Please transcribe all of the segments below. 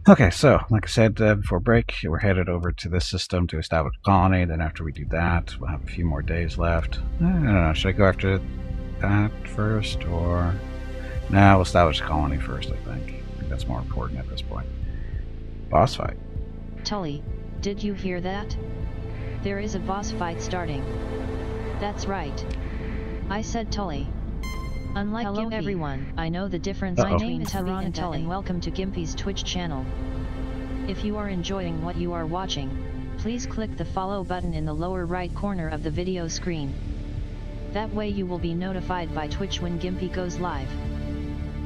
Okay, so like I said before break, we're headed over to this system to establish a colony. Then after we do that, we'll have a few more days left. I don't know, should I go after that first, or... Nah, we'll establish a colony first, I think. I think that's more important at this point. Boss fight. Tully, did you hear that? There is a boss fight starting. That's right. I said Tully. Unlike Hello Gimpy, everyone, I know the difference Uh-oh. between Tully and Tully. and welcome to Gimpy's Twitch channel. If you are enjoying what you are watching, please click the follow button in the lower right corner of the video screen. That way you will be notified by Twitch when Gimpy goes live.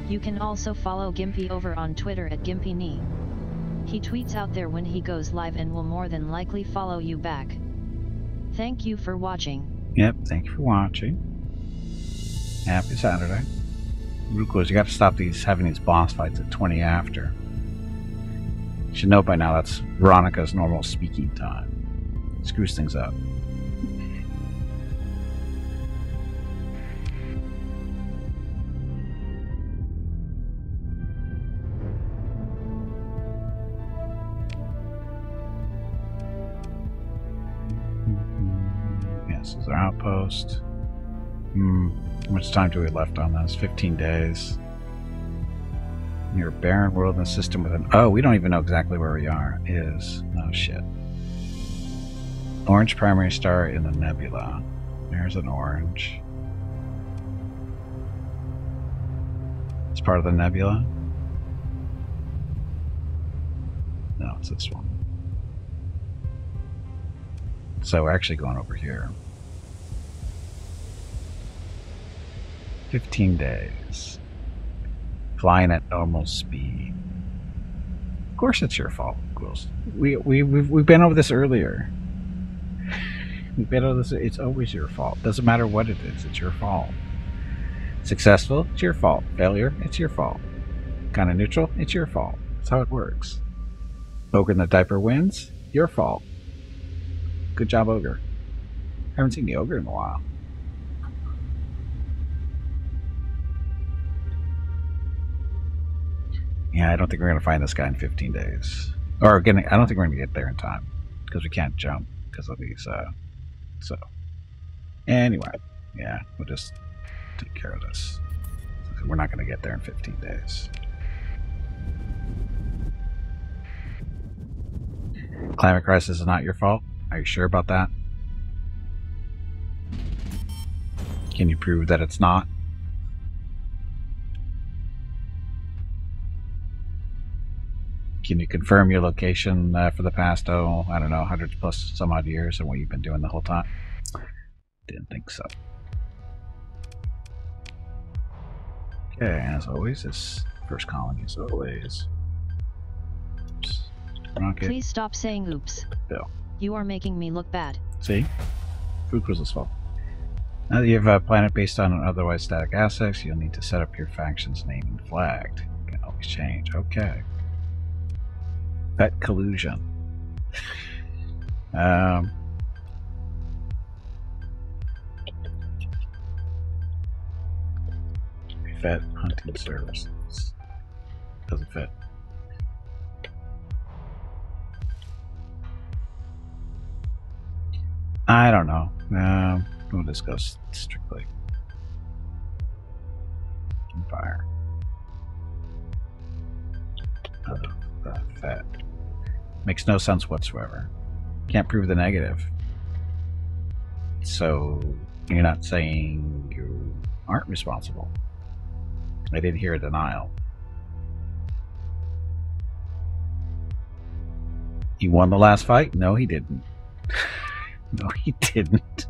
You can also follow Gimpy over on Twitter at GimpyKnee. He tweets out there when he goes live and will more than likely follow you back. Thank you for watching. Yep, thank you for watching. Happy Saturday. Rucos, you got to stop having these boss fights at 20 after. You should know by now that's Veronica's normal speaking time. It screws things up. Yes, this is our outpost. How much time do we have left on this? 15 days. Near a barren world in a system with an... Oh, we don't even know exactly where we are. Oh, shit. Orange primary star in the nebula. There's an orange. It's part of the nebula? No, it's this one. So we're actually going over here. 15 days. Flying at normal speed. Of course it's your fault, Quills. We've been over this earlier. We've been over this. It's always your fault. Doesn't matter what it is, it's your fault. Successful, it's your fault. Failure, it's your fault. Kind of neutral, it's your fault. That's how it works. Ogre in the diaper wins, your fault. Good job, Ogre. Haven't seen the Ogre in a while. Yeah, I don't think we're going to find this guy in 15 days. Or, I don't think we're going to get there in time. Because we can't jump because of these, so. Anyway, yeah, we'll just take care of this. We're not going to get there in 15 days. Climate crisis is not your fault? Are you sure about that? Can you prove that it's not? Can you confirm your location for the past, I don't know, hundreds plus some odd years and what you've been doing the whole time? Didn't think so. Okay, as always, this first colony is always. Oops. Please stop saying oops. Bill. You are making me look bad. See? Food Quizzle's fault. Now that you have a planet based on otherwise static assets, you'll need to set up your faction's name and flag. You can always change. Okay. Pet collusion. Vet hunting services. Doesn't fit. I don't know. We'll discuss strictly. Empire. Vet. Makes no sense whatsoever. Can't prove the negative. So you're not saying you aren't responsible. I didn't hear a denial. He won the last fight? No, he didn't. No, he didn't.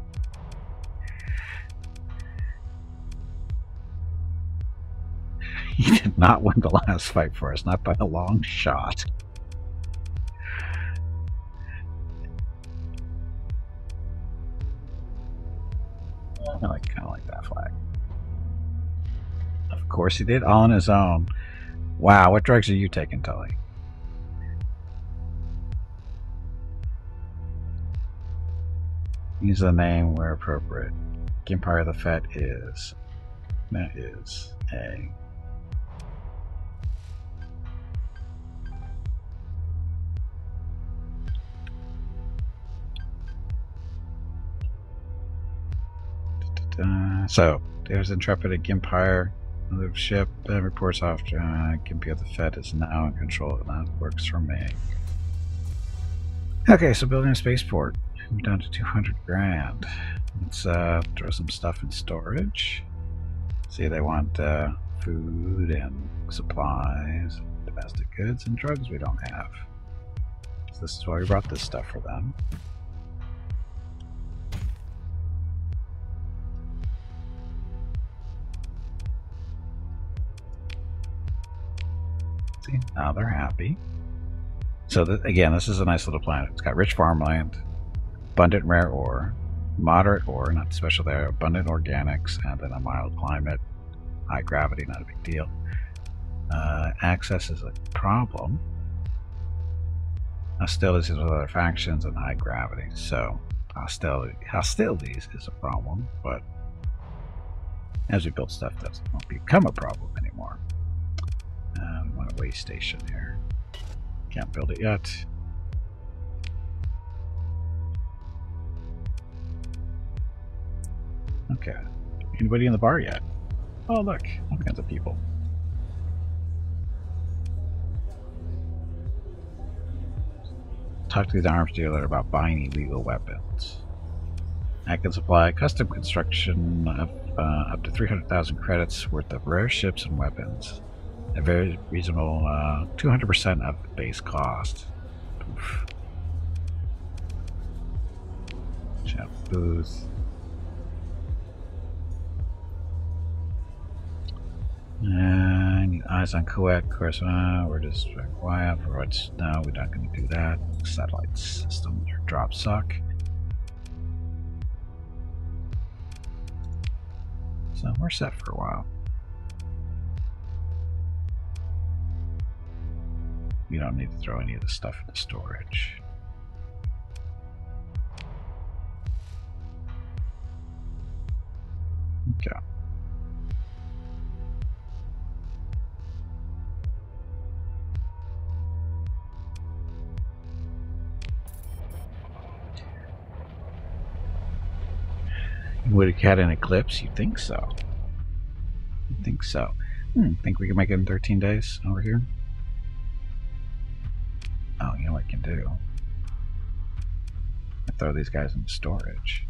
He did not win the last fight for us, not by a long shot. I kind of like that flag. Of course he did, all on his own. Wow, what drugs are you taking, Tully? Use the name where appropriate. Empire of the Fett is. That is a. So there's Intrepid Empire. The ship reports off. Gimpy of the Fed is now in control, and that works for me. Okay, so building a spaceport. I'm down to 200 grand. Let's throw some stuff in storage. See, they want food and supplies, domestic goods, and drugs we don't have. So this is why we brought this stuff for them. See, now they're happy. So again, this is a nice little planet. It's got rich farmland, abundant rare ore, moderate ore, not special there, abundant organics, and then a mild climate, high gravity, not a big deal. Access is a problem. Hostilities with other factions and high gravity. So hostilities is a problem, but as we build stuff, that won't become a problem anymore. We want a way station here. Can't build it yet. Okay. Anybody in the bar yet? Oh, look. All kinds of people. Talk to the arms dealer about buying illegal weapons. I can supply custom construction of up to 300,000 credits worth of rare ships and weapons. A very reasonable 200% of the base cost. Oof. Chat booth. And eyes on Kuwait, of course. We're just quiet for what's no, we're not going to do that. Satellite system drop suck. So we're set for a while. We don't need to throw any of the stuff into storage. Okay. Would have had an eclipse? You think so? You think so? Think we can make it in 13 days over here? Oh, you know what I can do? I throw these guys into storage.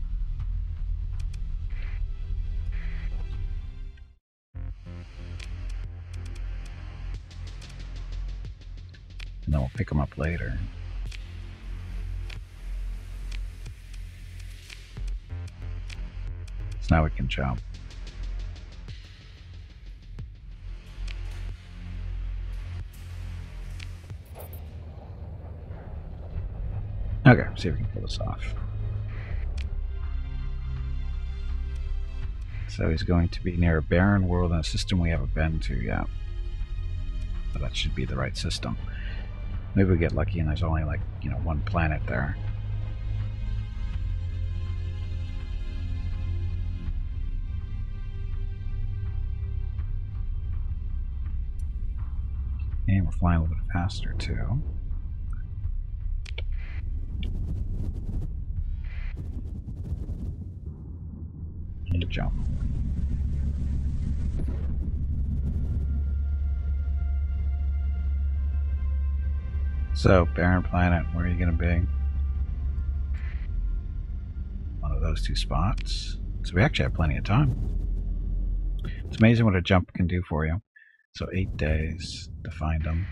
And then we'll pick them up later. So now we can jump. Okay, see if we can pull this off. So he's going to be near a barren world in a system we haven't been to yet. But that should be the right system. Maybe we get lucky and there's only like, you know, one planet there. And we're flying a little bit faster too. And jump. So, barren planet, where are you going to be? One of those two spots. So we actually have plenty of time. It's amazing what a jump can do for you. So 8 days to find them.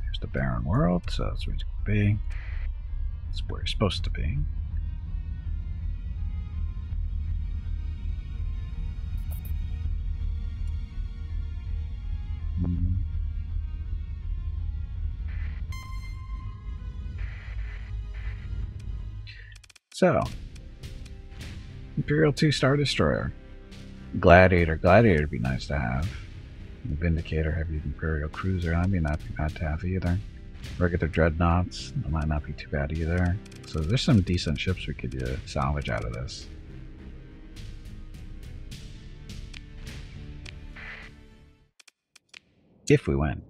Here's the barren world, so that's where it's going to be. That's where you're supposed to be. So, Imperial 2 Star Destroyer. Gladiator. Gladiator would be nice to have. Vindicator, Heavy Imperial Cruiser. That'd be not bad to have either. Regular Dreadnoughts. That might not be too bad either. So there's some decent ships we could salvage out of this. If we win.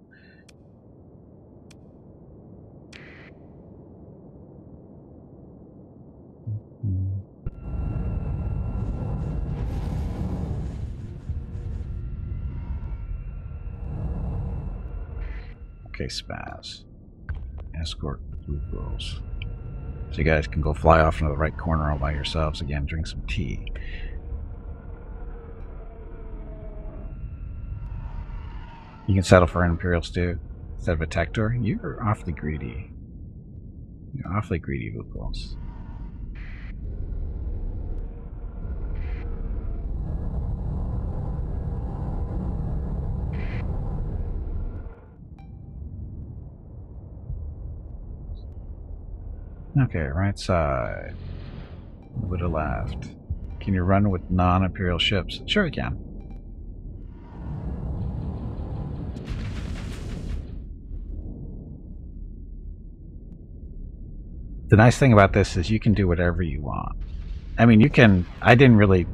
Okay, Spaz. Escort blue girls. So you guys can go fly off into the right corner all by yourselves again, drink some tea. You can settle for an Imperial stew instead of a tech tour. You're awfully greedy. You're awfully greedy, blue girls. Okay, right side. Move to left. Can you run with non-Imperial ships? Sure you can. The nice thing about this is you can do whatever you want. I mean, you can... I didn't really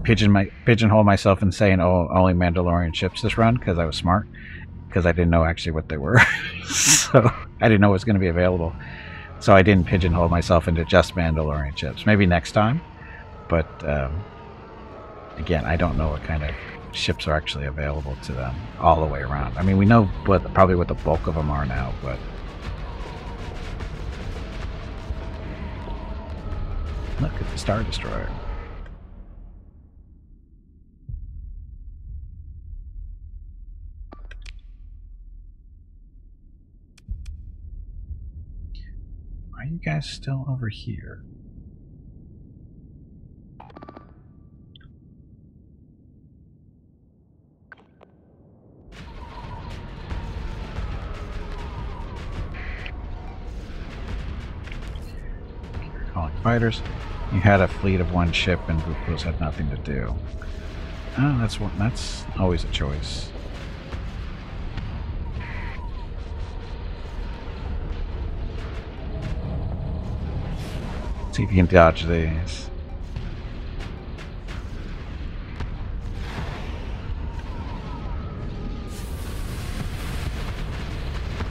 pigeonhole myself in saying, oh, only Mandalorian ships this run, because I was smart. Because I didn't know actually what they were. So, I didn't know what was going to be available. So I didn't pigeonhole myself into just Mandalorian ships. Maybe next time. But, again, I don't know what kind of ships are actually available to them all the way around. I mean, we know probably what the bulk of them are now, but... Look at the Star Destroyer. Why are you guys still over here? Calling fighters. You had a fleet of one ship and Bukos had nothing to do. Oh, that's always a choice. See if you can dodge these.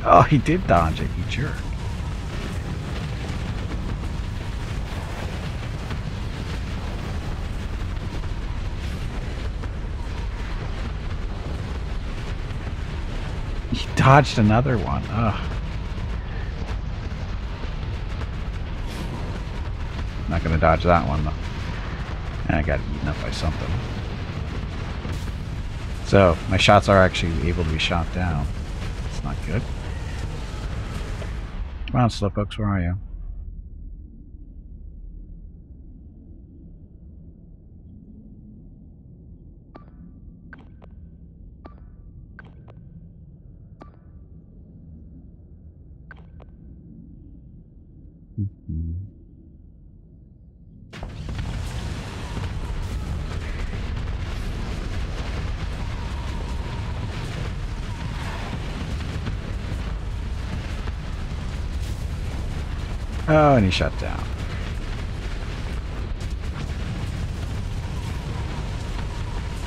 Oh, he did dodge it, you jerk. He dodged another one. Ugh. Not gonna dodge that one though. And I got eaten up by something. So, my shots are actually able to be shot down. It's not good. Come on, Slowpokes, where are you? Oh, and he shut down.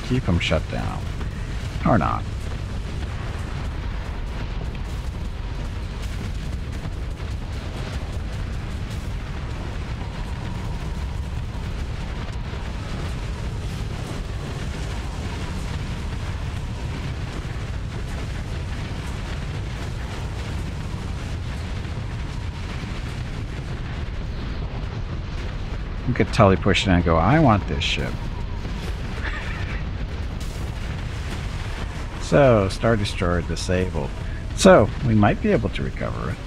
Keep him shut down. Or not. You could totally push it in and go, I want this ship. So, Star Destroyer disabled. So, we might be able to recover it.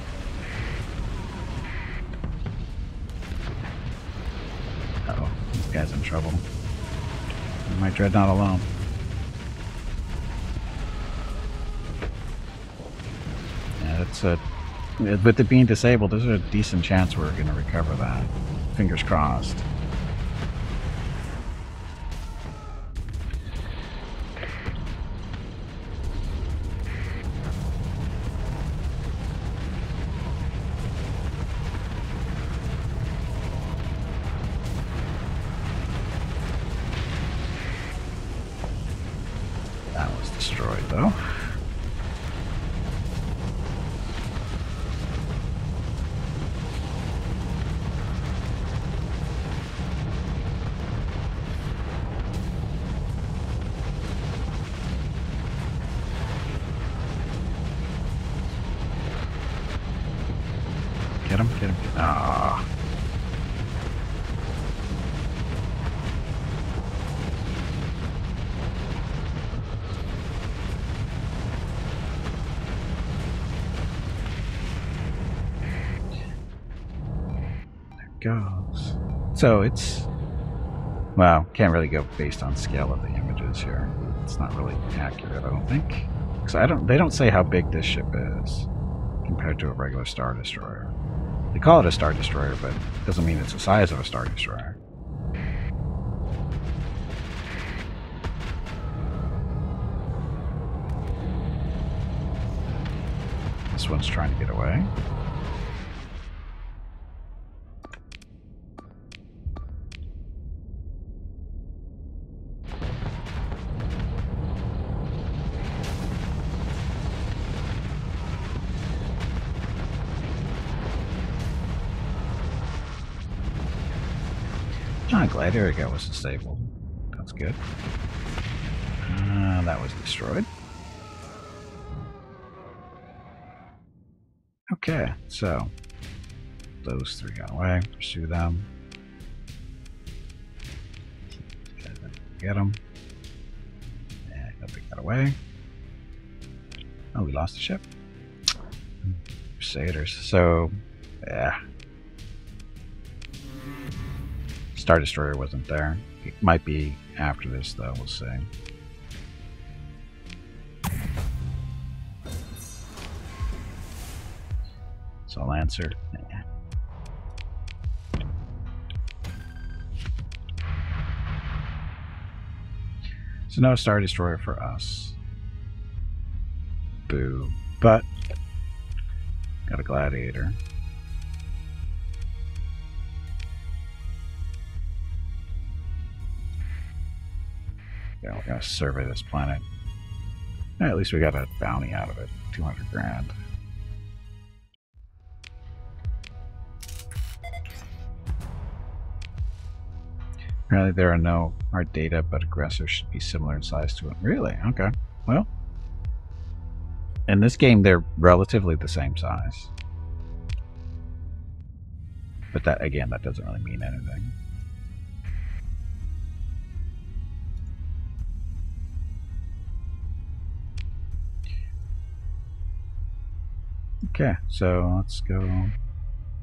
Uh-oh, this guy's in trouble. My Dreadnought alone. Yeah, that's a... With it being disabled, there's a decent chance we're going to recover that. Fingers crossed. That was destroyed, though. goes. So it's, well, can't really go based on scale of the images here. It's not really accurate, I don't think. Because they don't say how big this ship is compared to a regular Star Destroyer. They call it a Star Destroyer, but it doesn't mean it's the size of a Star Destroyer. This one's trying to get away. Glad Area was disabled. That's good. That was destroyed. Okay, so those three got away. Pursue them. Get them. And nobody got away. Oh, we lost the ship. Crusaders. So, yeah. Star Destroyer wasn't there. It might be after this, though. We'll see. So Lancer. Yeah. So no Star Destroyer for us. Boo. But got a Gladiator. Yeah, we're gonna survey this planet. At least we got a bounty out of it. 200 grand. Apparently there are no hard data, but aggressors should be similar in size to it. Really? Okay. Well, in this game they're relatively the same size. But that, again, that doesn't really mean anything. Okay, so let's go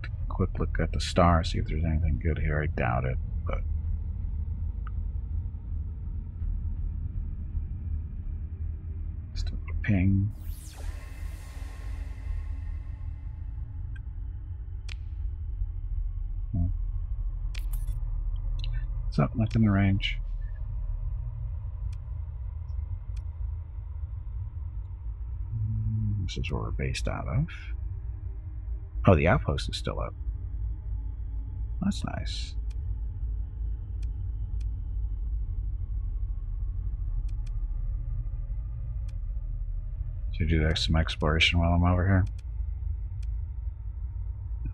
take a quick look at the star, see if there's anything good here. I doubt it, but just a ping. So, nothing in range. This is where we're based out of. Oh, the outpost is still up. That's nice. Should do some exploration while I'm over here.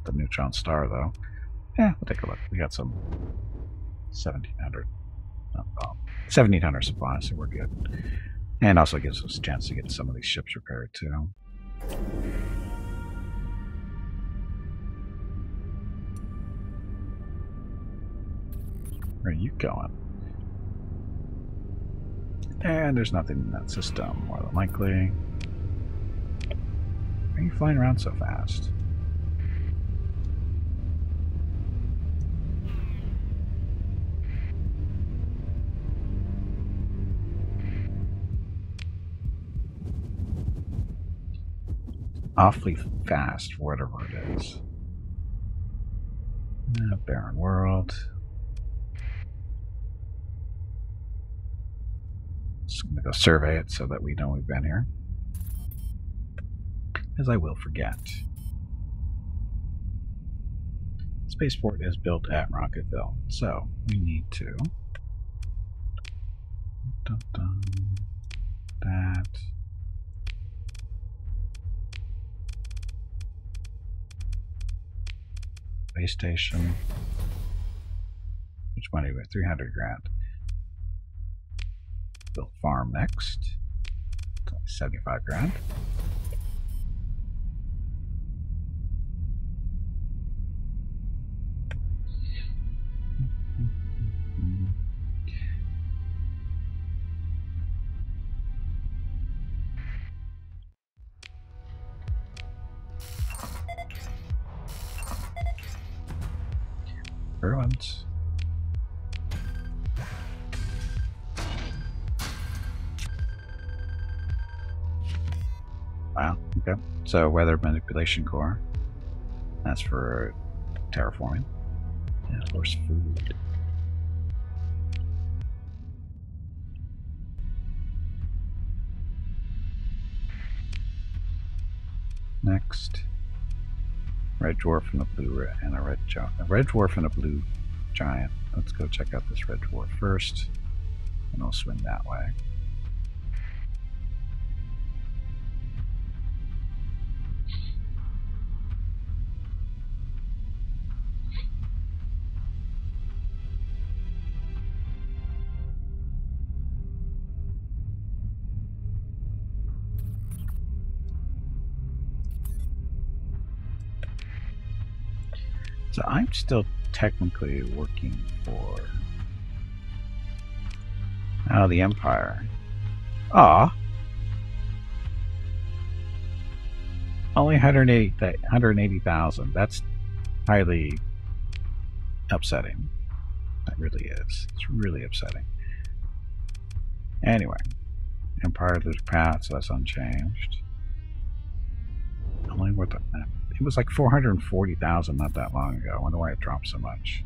The neutron star, though. Yeah, we'll take a look. We got some 1,700. Oh, 1,700 supplies, so we're good. And also gives us a chance to get some of these ships repaired, too. Where are you going? And there's nothing in that system, more than likely. Why are you flying around so fast? Awfully fast for whatever it is. Barren world. Just gonna go survey it so that we know we've been here. As I will forget. Spaceport is built at Rocketville, so we need to that. Base station. Which money? With 300 grand. Build farm next. It's only 75 grand. Ruins. Wow, okay. So weather manipulation core. That's for terraforming. And of course food. Next. Red dwarf and a blue and a red giant. A red dwarf and a blue giant. Let's go check out this red dwarf first. And I'll swing that way. So I'm still technically working for the Empire. Ah, only 180,000. That's highly upsetting. That really is. It's really upsetting. Anyway, Empire lose path, so that's unchanged. Only what the. It was like 440,000 not that long ago. I wonder why it dropped so much.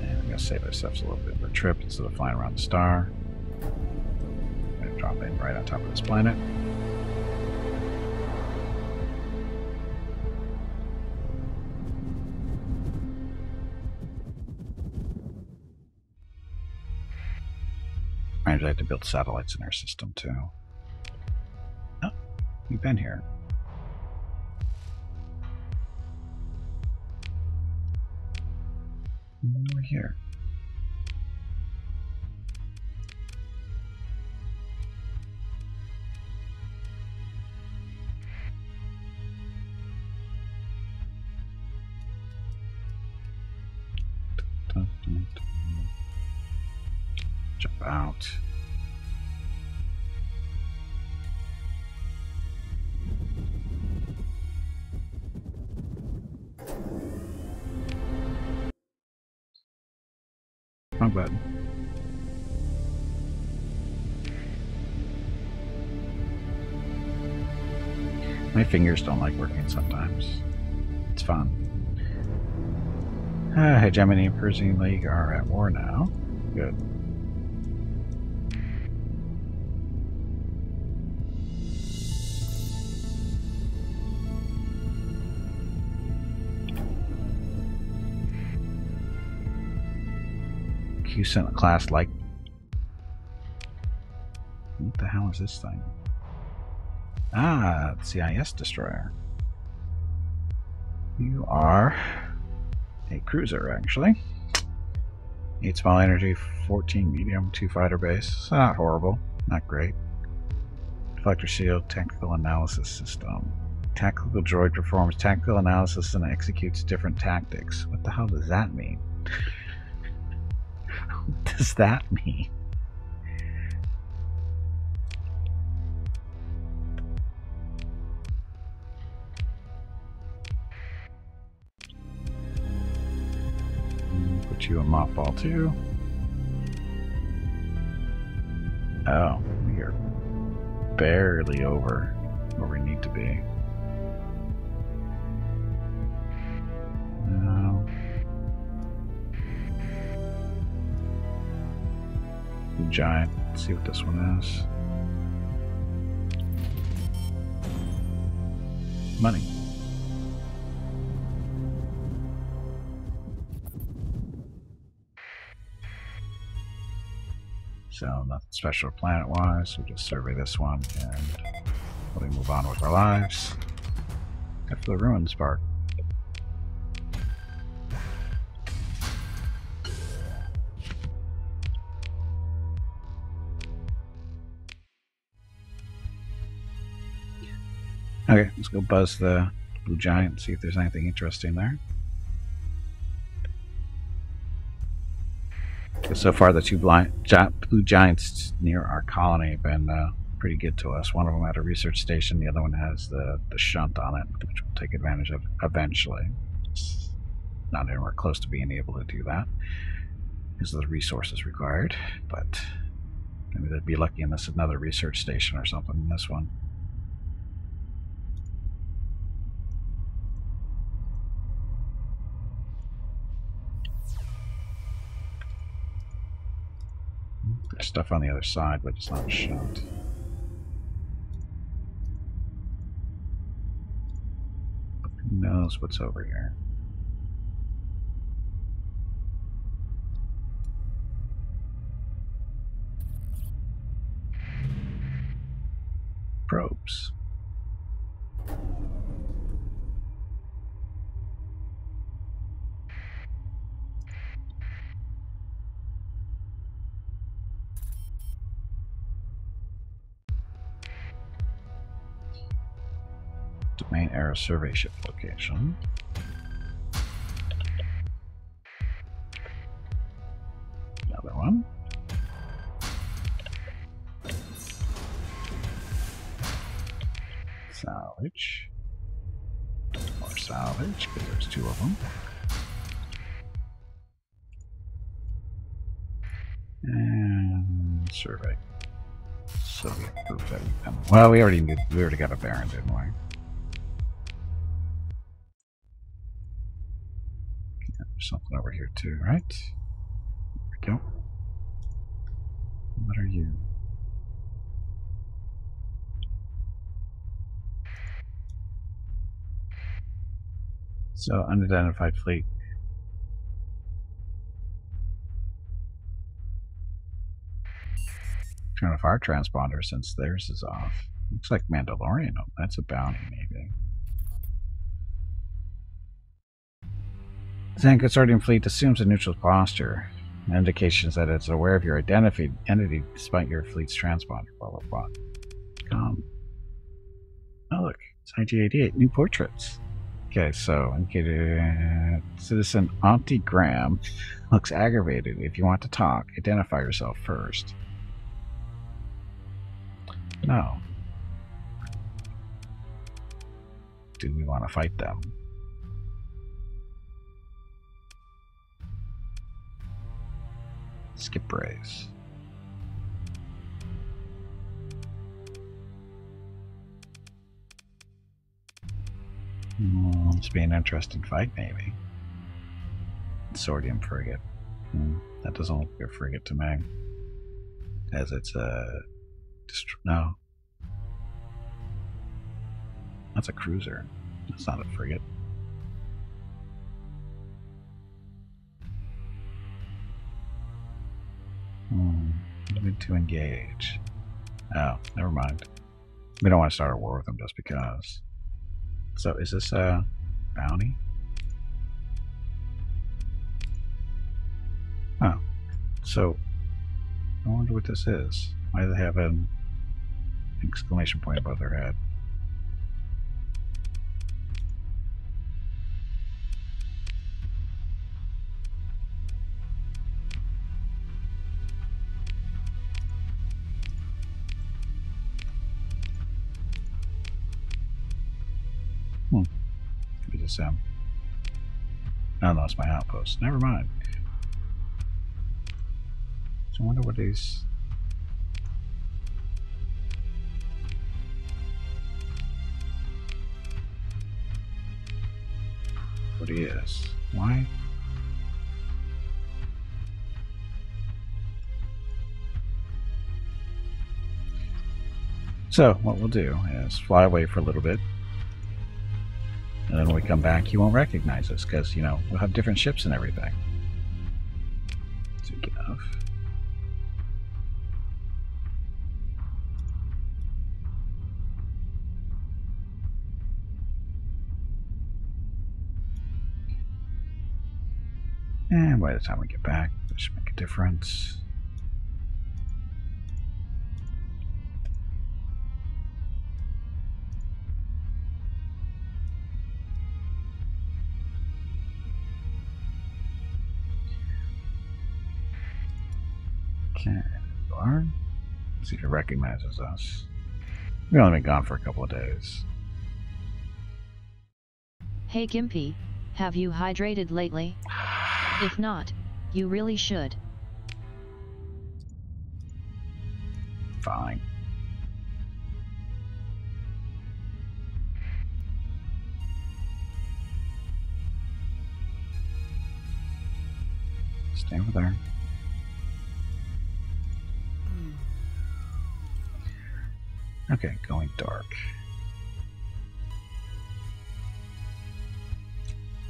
And we're going to save ourselves a little bit of a trip instead of flying around the star. I'm going to drop in right on top of this planet. I like to build satellites in our system too. Oh, we've been here. We're here. Jump out. Wrong button. My fingers don't like working sometimes. It's fun. Hegemony and Persian League are at war now. Good. Q sent a class like. What the hell is this thing? Ah, CIS destroyer. You are a cruiser, actually. 8 small energy, 14 medium, 2 fighter base. Not horrible, not great. Deflector shield, tactical analysis system. Tactical droid performs tactical analysis and executes different tactics. What the hell does that mean? What does that mean? Put you in mothball too. Oh, we are barely over where we need to be. No. Giant. Let's see what this one is. Money. So nothing special planet-wise. We'll just survey this one and we move on with our lives. Except for the ruins part. Okay, let's go buzz the Blue Giant, see if there's anything interesting there. So far, the two blue giants near our colony have been pretty good to us. One of them had a research station, the other one has the shunt on it, which we'll take advantage of eventually. It's not anywhere close to being able to do that because of the resources required, but maybe they'd be lucky in this another research station or something in this one. There's stuff on the other side, but it's not shunt. Who knows what's over here? Probes. Domain error survey ship location. Another one. Salvage. More salvage, because there's two of them. And survey. Soviet proof that we've done. Well, we already got a Baron, didn't we? There's something over here too, right? There we go. What are you? So, unidentified fleet. Turn off our transponder since theirs is off. Looks like Mandalorian. Oh, that's a bounty, maybe. Zan Consortium fleet assumes a neutral posture. Indications that it's aware of your identity despite your fleet's transponder. Blah, blah, blah. Come. Oh, look. It's IG-88. New portraits. Okay, so Citizen Auntie Graham looks aggravated. If you want to talk, identify yourself first. No. Do we want to fight them? Skip race. This be an interesting fight, maybe. Consortium frigate. That doesn't look like a frigate to me. As it's a... no. That's a cruiser. That's not a frigate. Need to engage. Oh, never mind. We don't want to start a war with them just because. So, is this a bounty? Oh. So, I wonder what this is. Why do they have an exclamation point above their head? Is this him? Oh no, it's my outpost. Never mind. So I wonder what he's... what he is. Why? So, what we'll do is fly away for a little bit. And then when we come back, he won't recognize us because, you know, we'll have different ships and everything. So get off. And by the time we get back, that should make a difference. Okay, there you are. Let's see if it recognizes us. We've only been gone for a couple of days. Hey Gimpy, have you hydrated lately? If not, you really should. Fine. Stay over there. Okay, going dark.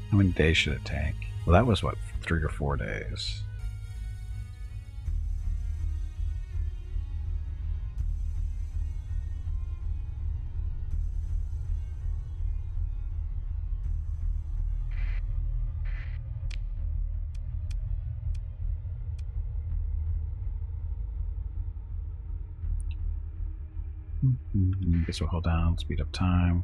How many days should it take? Well, that was what, 3 or 4 days. Guess we'll hold down, speed up time.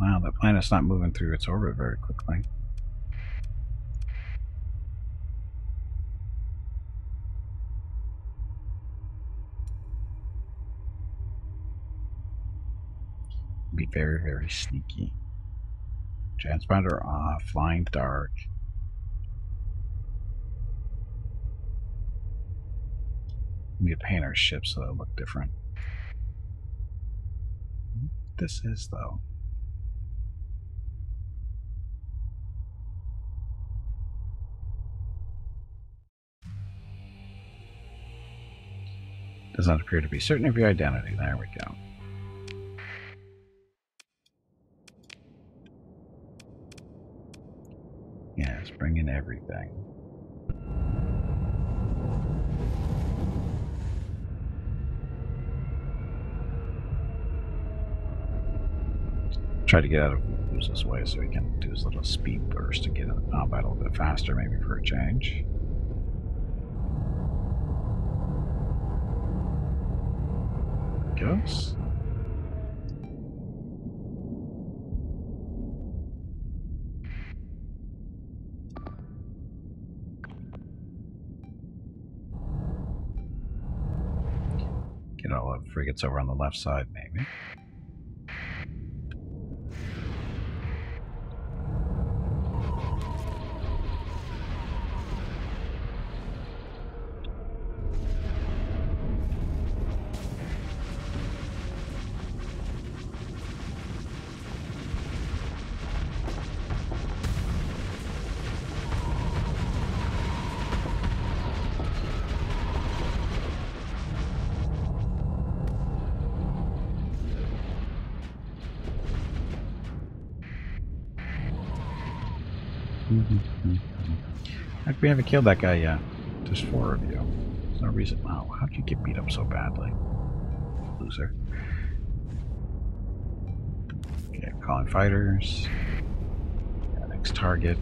Wow, the planet's not moving through its orbit very quickly. Be very, very sneaky. Transponder off, flying dark. We need to paint our ship so it'll look different. This is, though. Does not appear to be certain of your identity. There we go. Yes, bring in everything. Try to get out of Luz's way so we can do his little speed burst to get in the combat a little bit faster, maybe for a change. Goes. Get all the frigates over on the left side, maybe. Like we haven't killed that guy yet. There's 4 of you. There's no reason. Wow, how'd you get beat up so badly? Loser. Okay, calling fighters. Yeah, next target.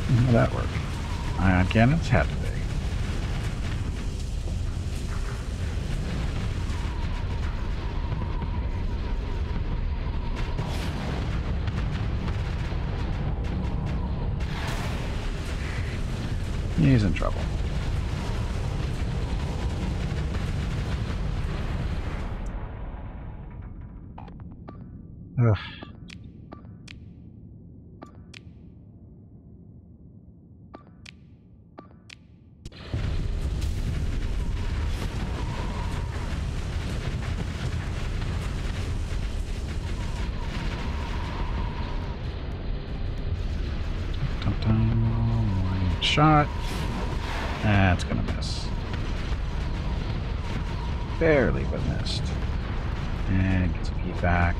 How did that work? Ion cannons had to be. He's in trouble. Ugh. shot. That's gonna miss. Barely, but missed. And get some heat back.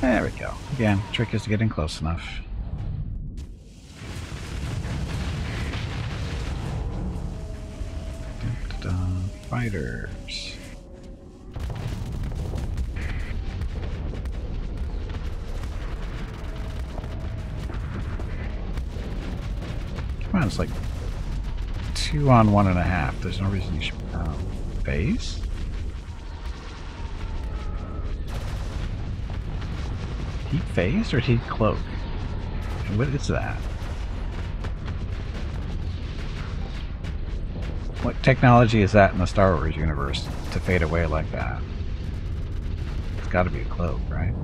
There we go. Again, trick is getting close enough. Fighters. Come on, it's like 2 on 1.5. There's no reason you should phase. Heat phased or heat cloak? What is that? What technology is that in the Star Wars universe to fade away like that? It's got to be a cloak, right?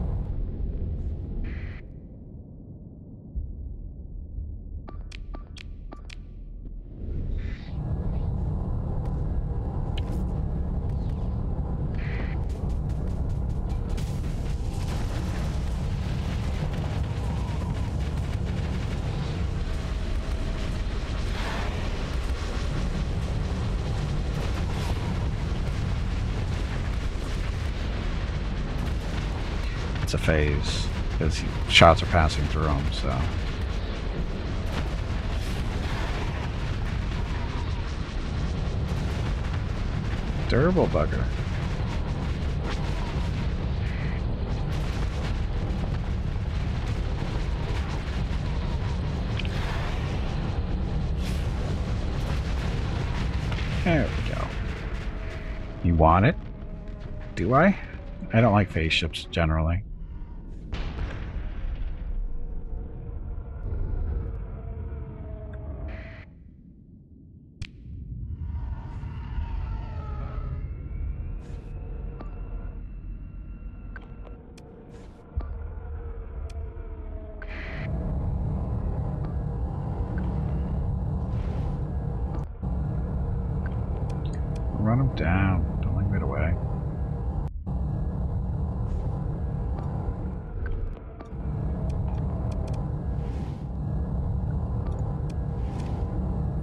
It's a phase because shots are passing through them, so. Durable bugger. There we go. You want it? Do I? I don't like phase ships generally. Run him down. Don't let him get away.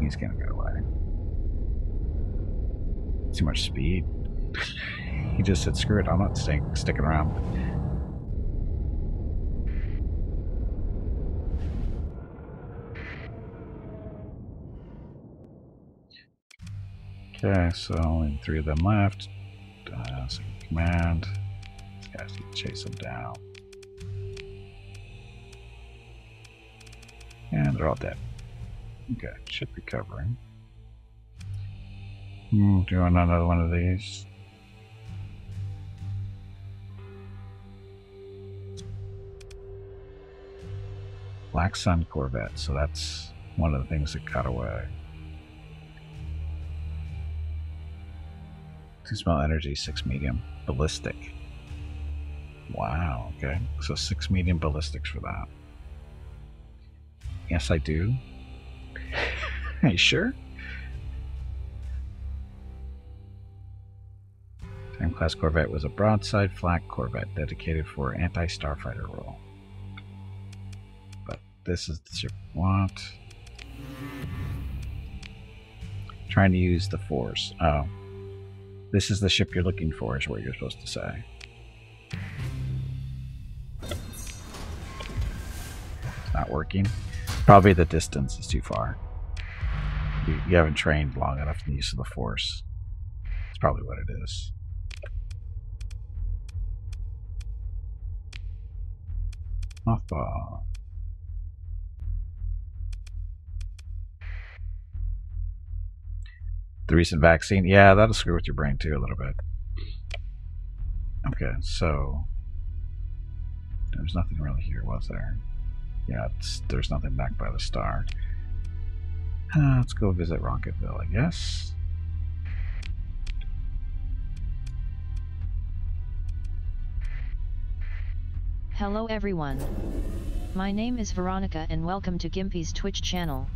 He's gonna get away. Too much speed. He just said, screw it, I'm not sticking around. Okay, so only 3 of them left. Second command. These guys need to chase them down. And they're all dead. Okay, ship recovering. Do you want another one of these? Black Sun Corvette, so that's one of the things that got away. 2 small energy, 6 medium. Ballistic. Wow, okay. So 6 medium ballistics for that. Yes, I do. Are you sure? Time class Corvette was a broadside flak Corvette dedicated for anti-starfighter role. But this is the ship we want. Trying to use the Force. Oh. This is the ship you're looking for, is what you're supposed to say. It's not working. Probably the distance is too far. You haven't trained long enough in the use of the Force. That's probably what it is. Mothball. The recent vaccine, yeah, that'll screw with your brain too a little bit. Okay, so there's nothing really here, was there? Yeah, there's nothing back by the star. Let's go visit Rocketville, I guess. Hello everyone. My name is Veronica and welcome to Gimpy's Twitch channel.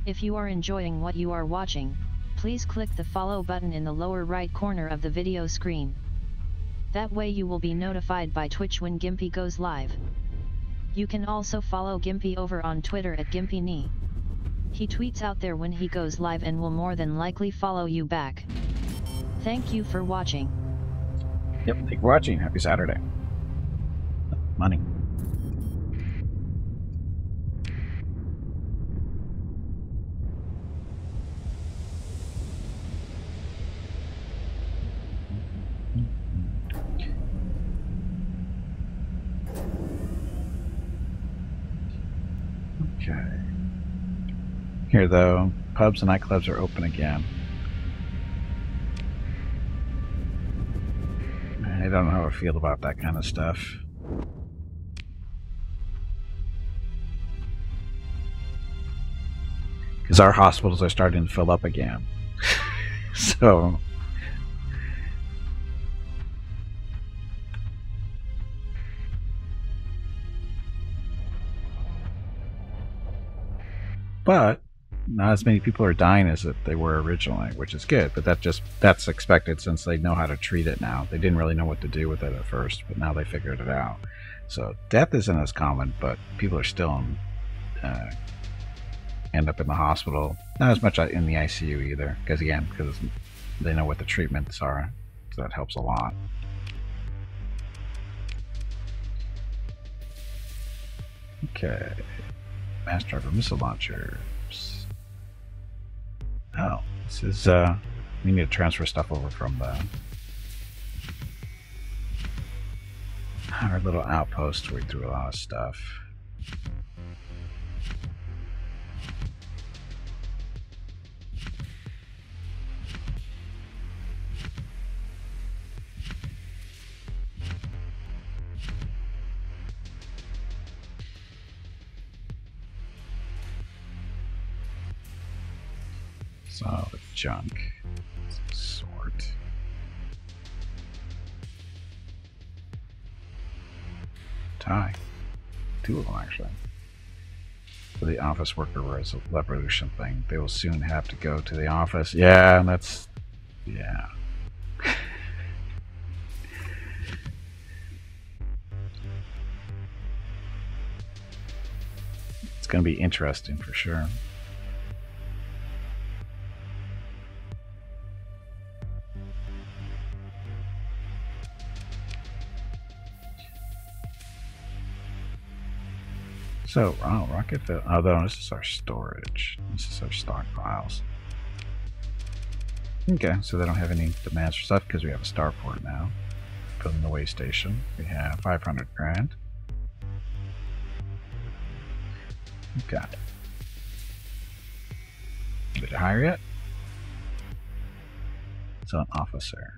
If you are enjoying what you are watching, please click the follow button in the lower right corner of the video screen. That way you will be notified by Twitch when Gimpy goes live. You can also follow Gimpy over on Twitter at GimpyKnee. He tweets out there when he goes live and will more than likely follow you back. Thank you for watching. Yep, thank you for watching. Happy Saturday. Money. Okay. Here, though, pubs and nightclubs are open again. I don't know how I feel about that kind of stuff. Because our hospitals are starting to fill up again. So... But not as many people are dying as they were originally, which is good. But that's expected since they know how to treat it now. They didn't really know what to do with it at first, but now they figured it out. So death isn't as common, but people are still end up in the hospital. Not as much in the ICU either, because they know what the treatments are. So that helps a lot. Okay. Mass driver missile launchers. Oh, this is we need to transfer stuff over from our little outpost where we threw a lot of stuff. So, junk. Sort. Tie. Two of them, actually. For the office worker wears a revolution thing. They will soon have to go to the office. Yeah, that's... Yeah. It's going to be interesting for sure. So, oh, rocket fill. Oh, no, this is our storage. This is our stockpiles. Okay, so they don't have any demands for stuff because we have a starport now. Building the way station. We have 500 grand. Okay. Did you hire yet? So, an officer.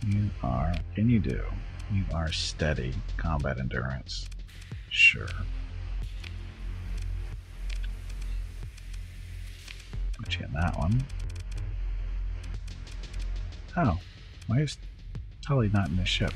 You are. What can you do? You are steady. Combat endurance. Sure. Put you in that one. Oh, why is Tully not in this ship?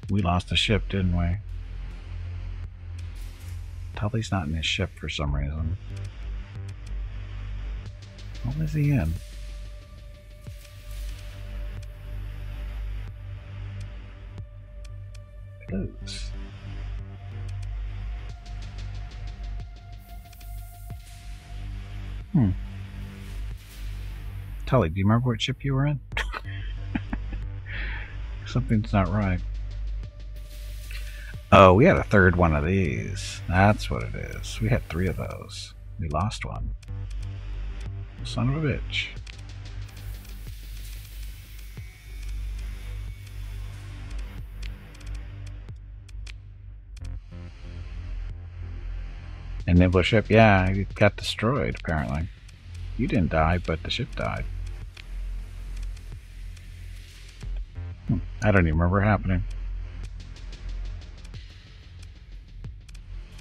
We lost the ship, didn't we? Tully's not in his ship for some reason. What was he in? Blues. Tully, do you remember what ship you were in? Something's not right. Oh, we had a third one of these. That's what it is. We had 3 of those. We lost one. Son of a bitch. And Nibbler ship, yeah, it got destroyed apparently. You didn't die, but the ship died. I don't even remember it happening.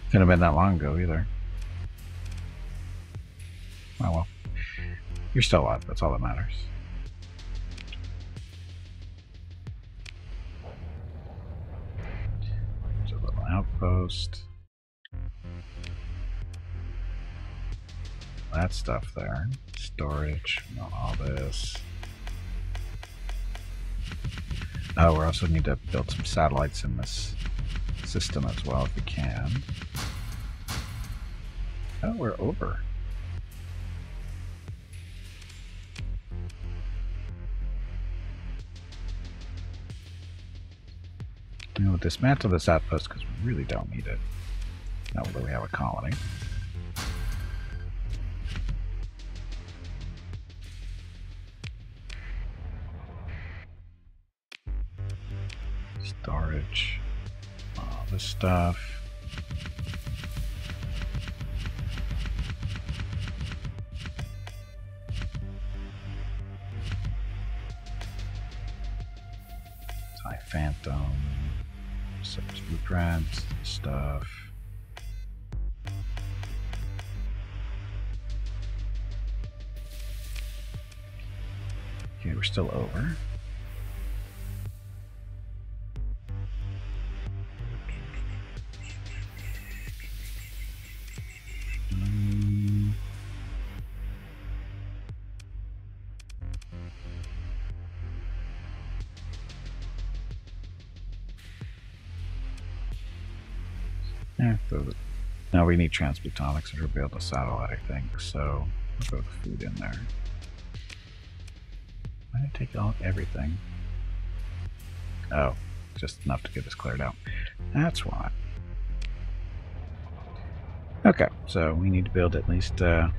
Couldn't have been that long ago either. Oh well. You're still alive, that's all that matters. There's a little outpost. That stuff there. Storage, all this. Oh, we also need to build some satellites in this system as well if we can. Oh, we're over. We'll dismantle this outpost because we really don't need it. Now that we have a colony. Storage. All this stuff. TIE Phantom. Some blueprints, stuff. Okay, we're still over. Yeah, now we need transplutonics to build a satellite, I think, so we'll throw the food in there. Why did I take everything? Oh, just enough to get this cleared out. That's why. Okay, so we need to build at least a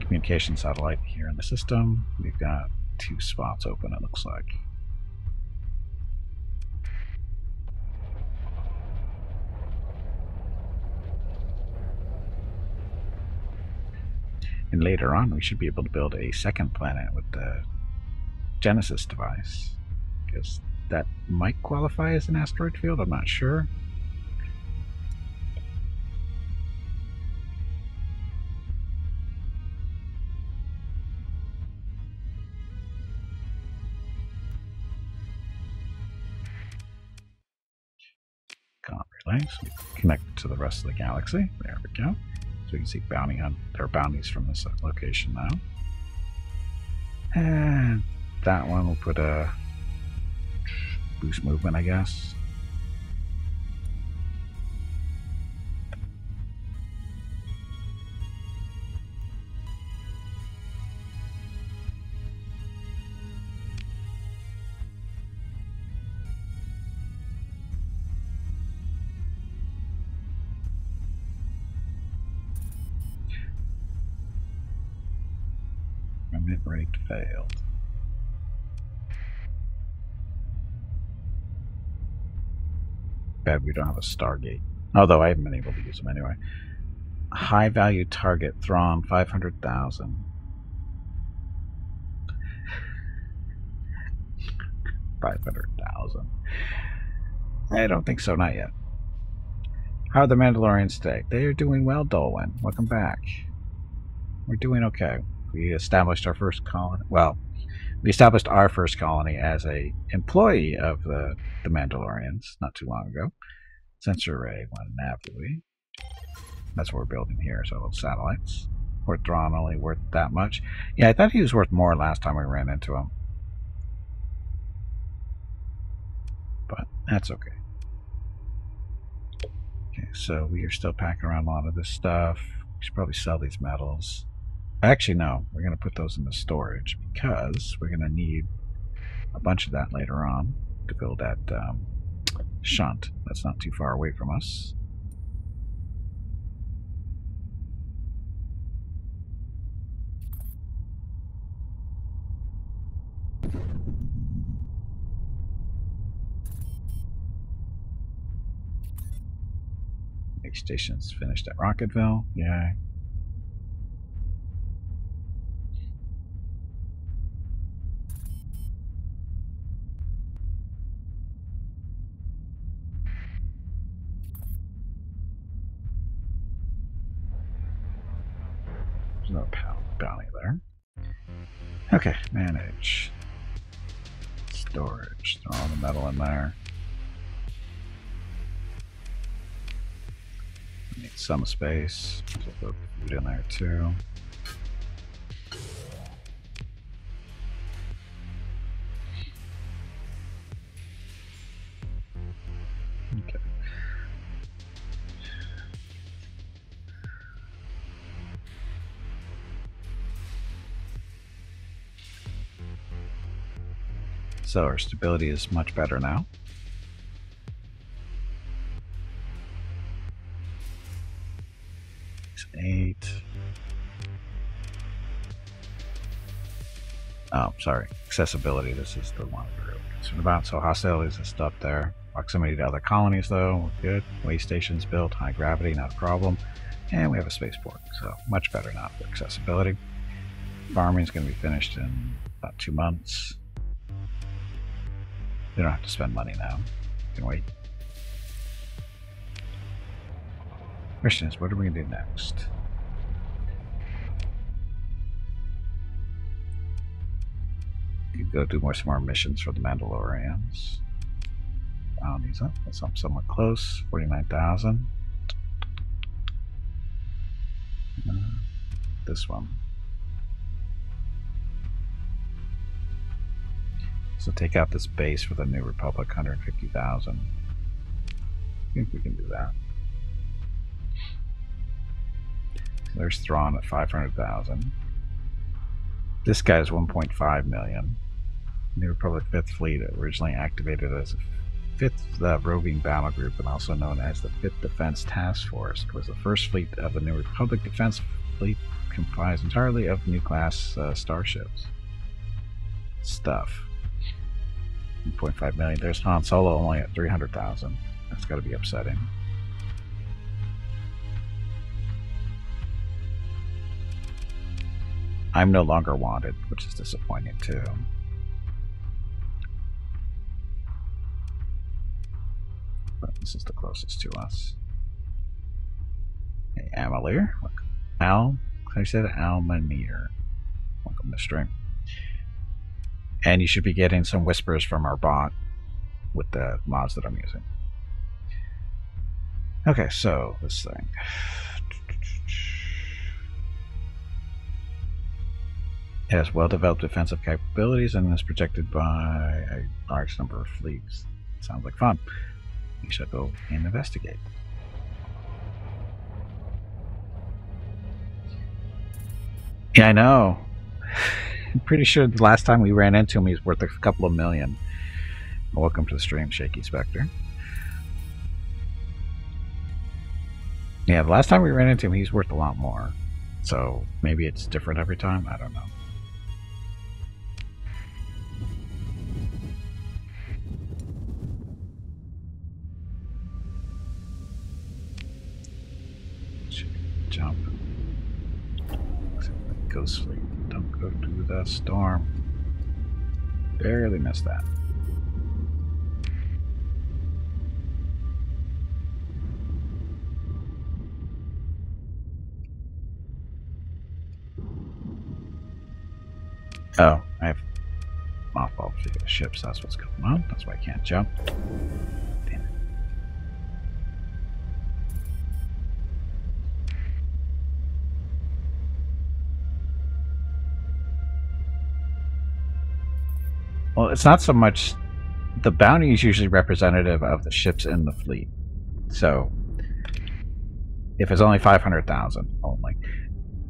communication satellite here in the system. We've got 2 spots open, it looks like. And later on, we should be able to build a second planet with the Genesis device. Because that might qualify as an asteroid field, I'm not sure. Relays. We connect to the rest of the galaxy. There we go. So you can see there are bounties from this location now. And that one will put a boost movement, I guess. Remnant rate failed. Bad we don't have a Stargate. Although I haven't been able to use them anyway. High value target, Thrawn, 500,000. 500,000. I don't think so, not yet. How are the Mandalorians today? They are doing well, Dolwyn. Welcome back. We're doing okay. We established our first colony. Well, we established our first colony as a employee of the Mandalorians not too long ago. Sensor array, one navigate. That's what we're building here, so little satellites. Worth Thrawn, only worth that much. Yeah, I thought he was worth more last time we ran into him. But that's okay. Okay, so we are still packing around a lot of this stuff. We should probably sell these metals. Actually, no. We're going to put those into storage because we're going to need a bunch of that later on to build that shunt. That's not too far away from us. Base station's finished at Rocketville. Yeah. No bounty there. Okay, manage. Storage. Throw all the metal in there. Need some space. So throw food in there too. Okay. So our stability is much better now. It's 8. Oh, sorry. Accessibility. This is the one we're really concerned about. So hostilities is up there. Proximity to other colonies, though, we're good. Way stations built, high gravity, not a problem. And we have a spaceport, so much better now for accessibility. Farming is going to be finished in about 2 months. We don't have to spend money now. We can wait. Question is, what are we going to do next? You could go do some more missions for the Mandalorians. Bounties up. That's up somewhat close. 49,000. This one. So take out this base for the New Republic, 150,000. I think we can do that. So there's Thrawn at 500,000. This guy's 1.5 million. New Republic 5th Fleet, originally activated as a 5th roving battle group and also known as the 5th Defense Task Force. It was the first fleet of the New Republic Defense Fleet, comprised entirely of new class starships. Stuff. 1.5 million. There's Han Solo only at 300,000. That's got to be upsetting. I'm no longer wanted, which is disappointing too. But this is the closest to us. Hey, Amalier. Look. I said Almaneer. Welcome to stream. And you should be getting some whispers from our bot with the mods that I'm using. Okay, so this thing. It has well-developed defensive capabilities and is protected by a large number of fleets. Sounds like fun. We shall go and investigate. Yeah, I know. I'm pretty sure the last time we ran into him, he's worth a couple of million. Welcome to the stream, Shaky Spectre. Yeah, the last time we ran into him, he's worth a lot more. So maybe it's different every time. I don't know. Jump. Ghost Fleet. Don't go to the storm. Barely missed that. Oh, I have mothball for the ships. That's what's going on. That's why I can't jump. Damn it. Well, it's not so much. The bounty is usually representative of the ships in the fleet. So, if it's only 500,000 only,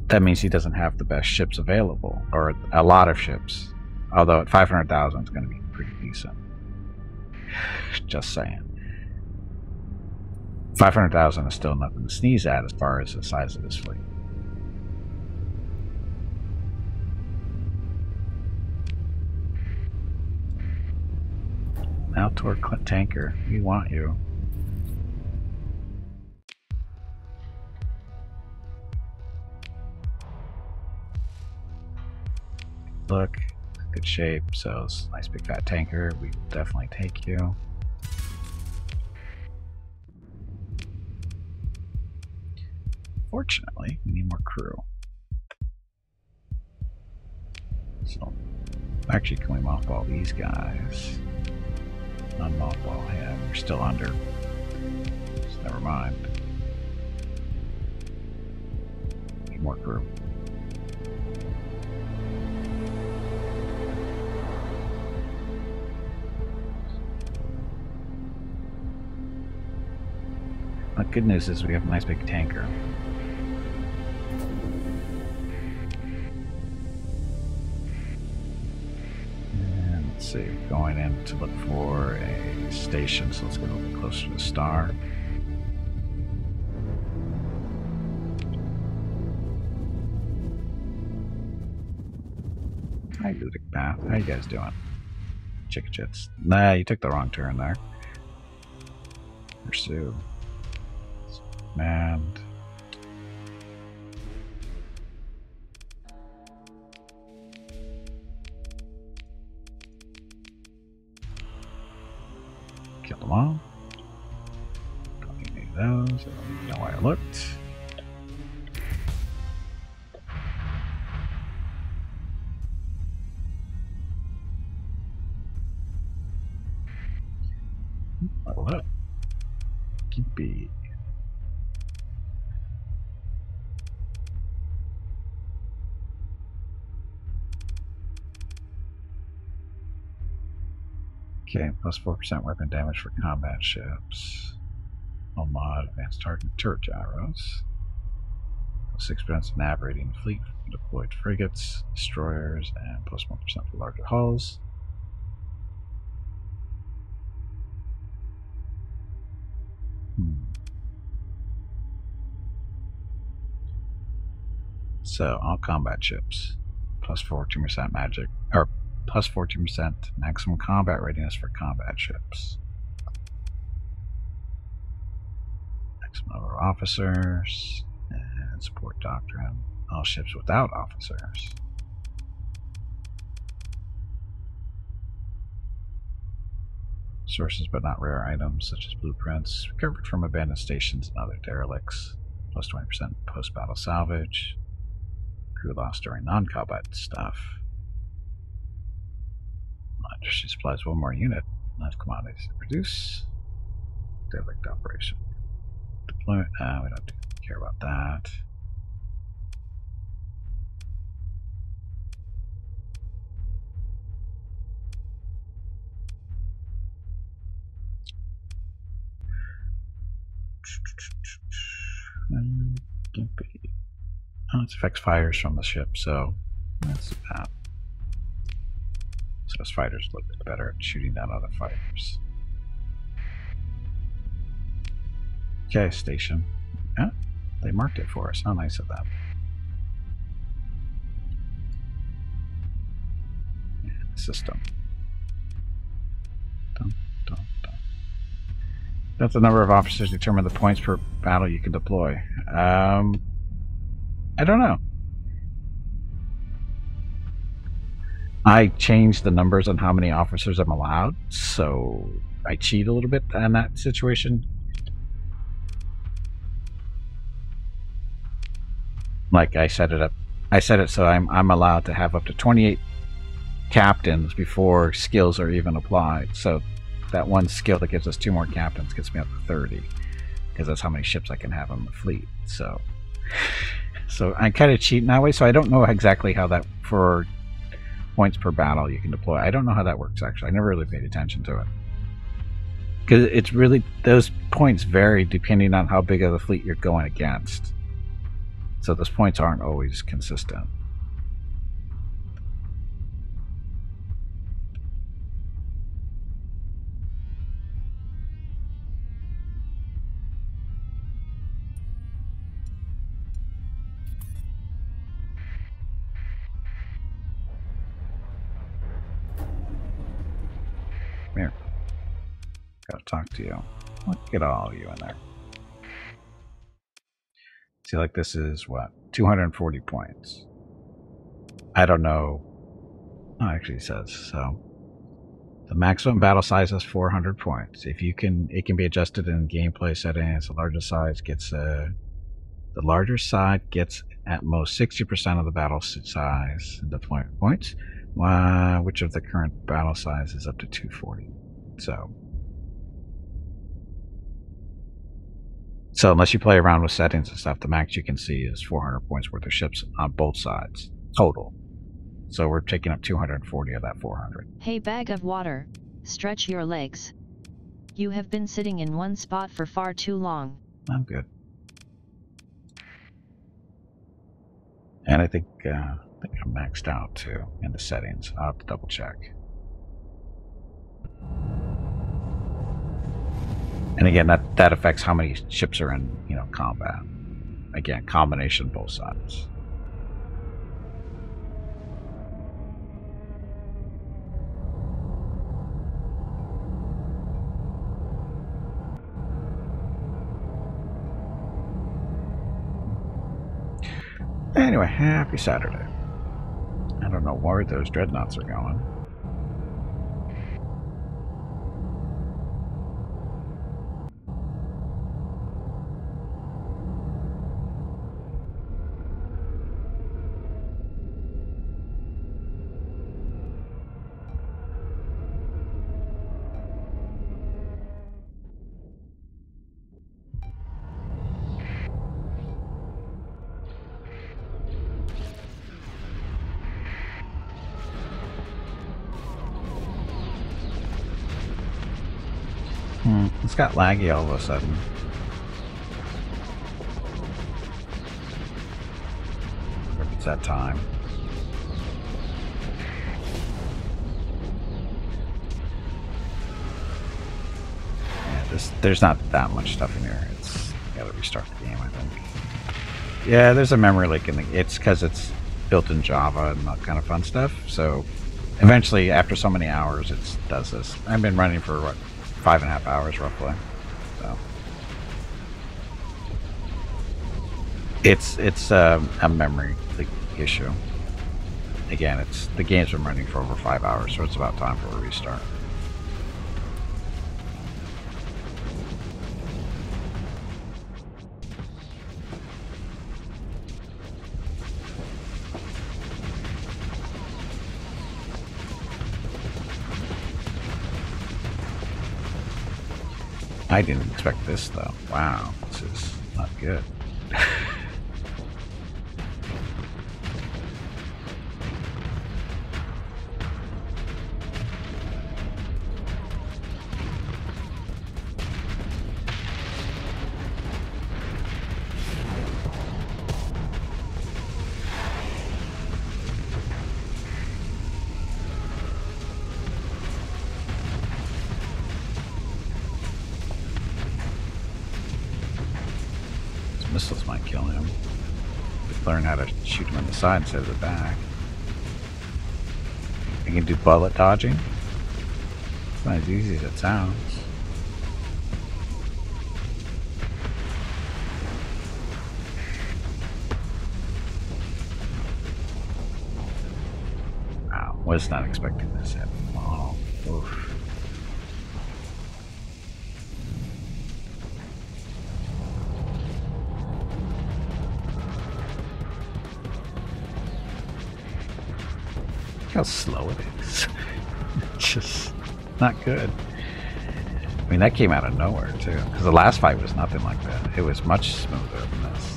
that means he doesn't have the best ships available, or a lot of ships. Although at 500,000, it's going to be pretty decent. Just saying. 500,000 is still nothing to sneeze at as far as the size of this fleet. Outdoor tanker, we want you. Look, good shape, so it's a nice big fat tanker. We will definitely take you. Fortunately, we need more crew. So, actually, can we mothball these guys? Unmothball him. We're still under. So never mind. Need more crew. The good news is we have a nice big tanker. And let's see, going in to look for a station, so let's get a little bit closer to the star. Hi, Ludic Path. How you guys doing? Chicken chits. Nah, you took the wrong turn there. Pursue. And kill them all. Don't need any of those. I don't even know why I looked. Level up. Keepy. Okay, plus 4% weapon damage for combat ships. All mod, advanced target turret gyros. 6% nav rating fleet for deployed frigates, destroyers, and plus 1% for larger hulls. So, all combat ships. Plus 14% magic, or plus 14% maximum combat readiness for combat ships. Maximum number of officers, and support doctrine. All ships without officers. Sources but not rare items such as blueprints, recovered from abandoned stations and other derelicts. Plus 20% post-battle salvage. Crew lost during non-combat stuff. She supplies one more unit. Enough commodities to produce. Derelict operation. Deploy. We don't care about that. Oh, it affects fires from the ship, so let's do that. So those fighters look a bit better at shooting down other fighters. Okay, station. Yeah, they marked it for us. How nice of them. And system. Dun, dun, dun. That's the number of officers determine the points per battle you can deploy. I don't know. I changed the numbers on how many officers I'm allowed, so I cheat a little bit in that situation. Like I set it up, I set it so I'm allowed to have up to 28 captains before skills are even applied. So that one skill that gives us 2 more captains gets me up to 30, because that's how many ships I can have on the fleet. So I kind of cheat in that way. So I don't know exactly how that for points per battle you can deploy. I don't know how that works actually. I never really paid attention to it, because it's really, those points vary depending on how big of the fleet you're going against. So those points aren't always consistent. Here. Gotta talk to you. Let's get all of you in there. See, like this is what? 240 points. I don't know. Oh, actually it says so. The maximum battle size is 400 points. If you can, it can be adjusted in gameplay settings. The larger size gets the larger side gets at most 60% of the battle size and deployment points. Which of the current battle size is up to 240? So unless you play around with settings and stuff, the max you can see is 400 points worth of ships on both sides total. So we're taking up 240 of that 400. Hey, bag of water, stretch your legs. You have been sitting in one spot for far too long. I'm good. And I think I'm maxed out too in the settings. I'll have to double check. And again, that affects how many ships are in, combat. Again, combination both sides. Anyway, happy Saturday. I don't know where those dreadnoughts are going. It's got laggy all of a sudden. If it's that time. Yeah, there's not that much stuff in here. It's gotta restart the game, I think. Yeah, there's a memory leak in the. It's because it's built in Java and that kind of fun stuff. So eventually, after so many hours, it does this. I've been running for what? 5.5 hours roughly. So it's a memory issue. Again, the game's been running for over 5 hours, so it's about time for a restart. I didn't expect this though. Wow, this is not good. Missiles might kill him. Learn how to shoot him in the side instead of the back. I can do bullet dodging. It's not as easy as it sounds. Wow, was not expecting this to happen. Oh, oof. How slow it is. Just not good. I mean, that came out of nowhere too, because the last fight was nothing like that. It was much smoother than this.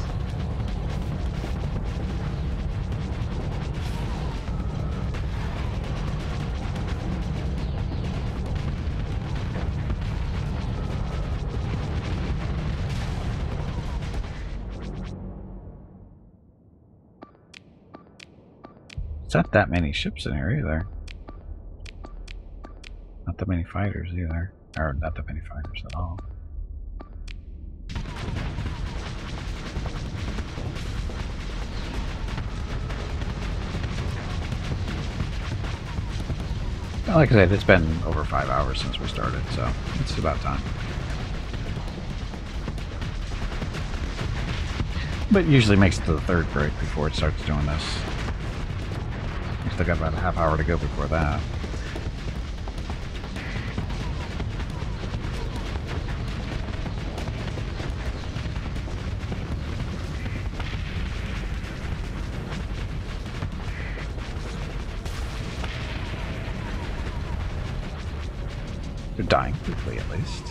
It's not that many ships in here either. Not that many fighters either. Or not that many fighters at all. Well, like I said, it's been over 5 hours since we started, so it's about time. But it usually makes it to the third break before it starts doing this. Still got about a half hour to go before that. They're dying quickly, at least.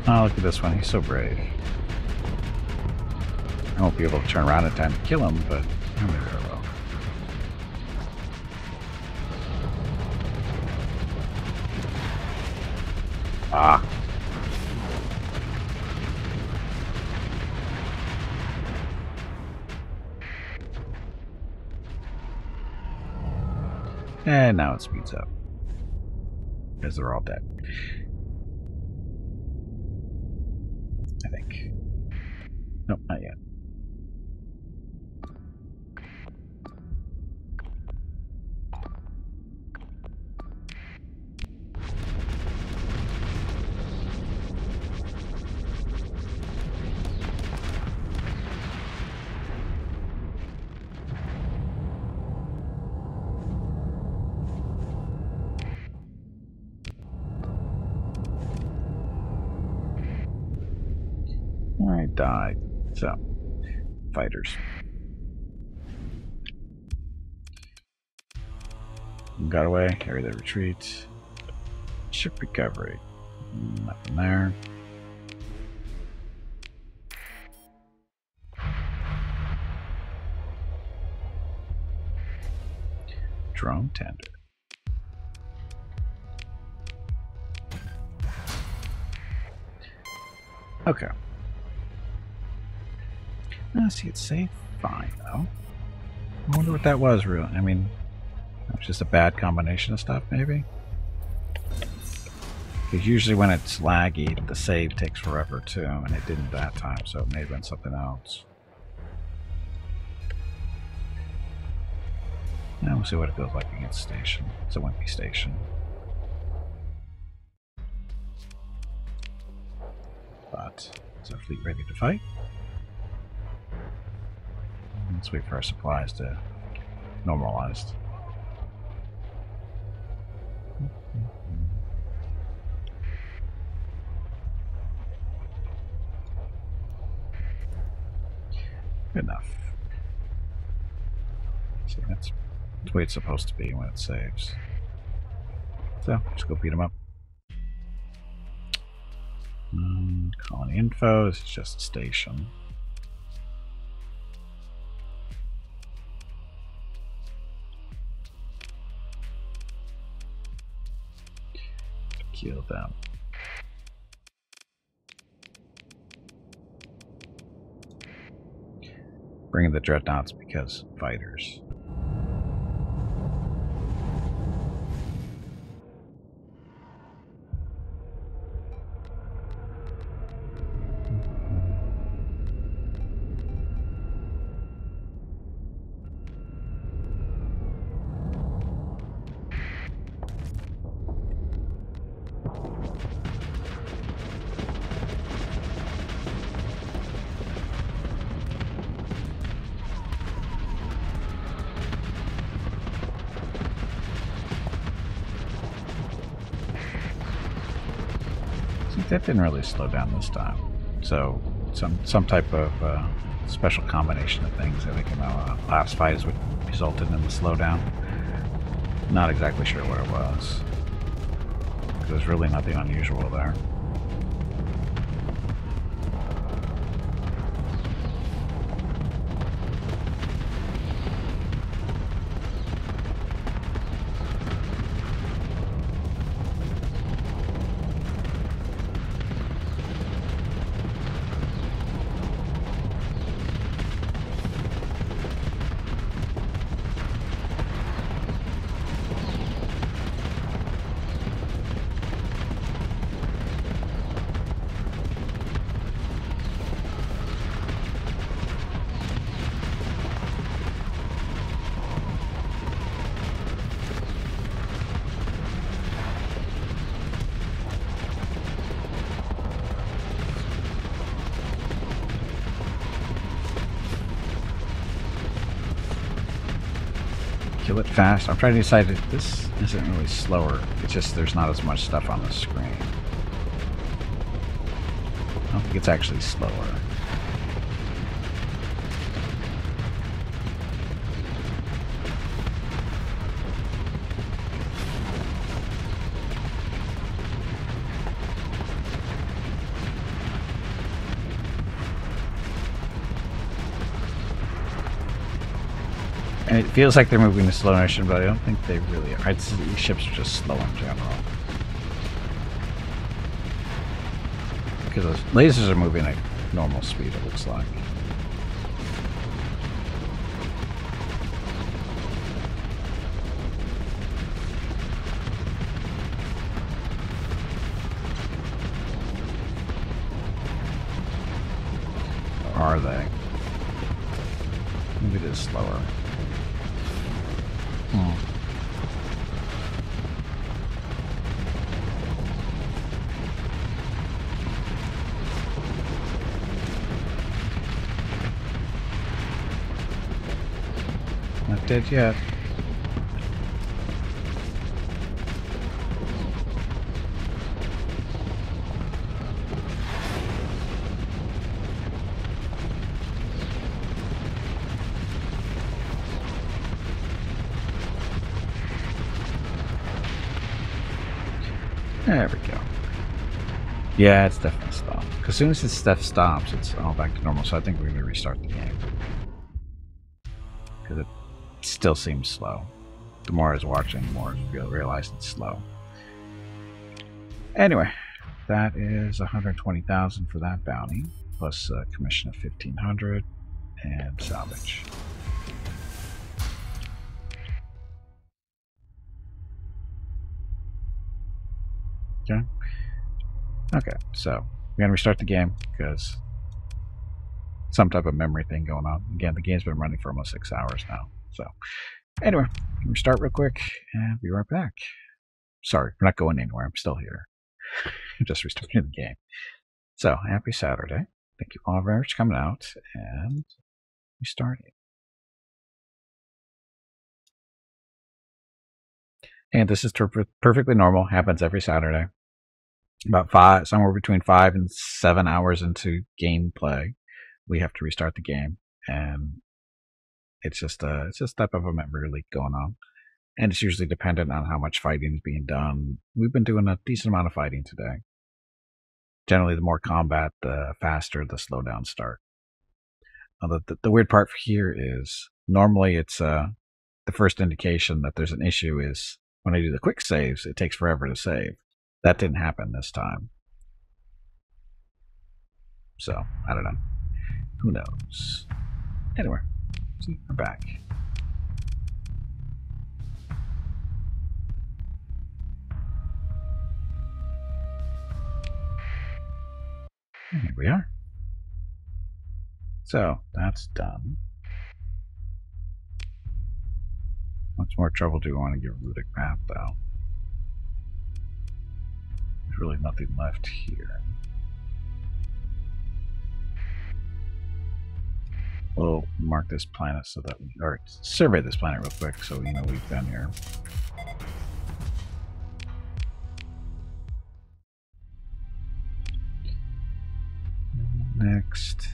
Oh, look at this one. He's so brave. I won't be able to turn around in time to kill him, but I may very well. Ah. And now it speeds up. Because they're all dead. I think. Nope, not yet. Alright, died. So, fighters. Got away, carry the retreat. Ship recovery. Nothing there. Drone tender. Okay. See, it's safe. Fine, though. I wonder what that was, really. I mean, it was just a bad combination of stuff, maybe? Because usually when it's laggy, the save takes forever, too, and it didn't that time, so it may have been something else. Now we'll see what it feels like against Station. It's a wimpy Station. But, is our fleet ready to fight? Let's wait for our supplies to normalize. Good enough. See, that's the way it's supposed to be when it saves. So, just go beat them up. Colony info, this is just a station. Kill them. Bring in the dreadnoughts because fighters. That didn't really slow down this time. So some type of special combination of things I think in the last fight is what resulted in the slowdown. Not exactly sure what it was. There's really nothing unusual there. kill it fast. I'm trying to decide if this isn't really slower. It's just there's not as much stuff on the screen. I don't think it's actually slower. And it feels like they're moving in slow motion, but I don't think they really are. These ships are just slow in general. Because those lasers are moving at normal speed, it looks like. Or are they? Maybe it is slower. Not dead yet. There we go. Yeah, it's definitely stopped. As soon as this stuff stops, it's all back to normal. So I think we're going to restart the game. Because it still seems slow. The more I was watching, the more I realized it's slow. Anyway, that is 120,000 for that bounty, plus a commission of 1,500 and salvage. Okay. Okay, so we're gonna restart the game because some type of memory thing going on. Again, the game's been running for almost 6 hours now. So anyway, restart real quick and be right back. Sorry, we're not going anywhere. I'm still here. I'm just restarting the game. So happy Saturday. Thank you all very much for coming out and restarting. And this is perfectly normal. Happens every Saturday. About somewhere between 5 and 7 hours into gameplay, we have to restart the game, and it's just type of a memory leak going on, and it's usually dependent on how much fighting is being done. We've been doing a decent amount of fighting today. Generally, the more combat, the faster the slowdowns start. The weird part here is normally it's the first indication that there's an issue is when I do the quick saves, it takes forever to save. That didn't happen this time. So, I don't know. Who knows? Anyway, see, we're back. And here we are. So, that's done. How much more trouble do we want to give Rudic Path, though? There's really nothing left here. We'll mark this planet so that or survey this planet real quick so we know we've been here. Next.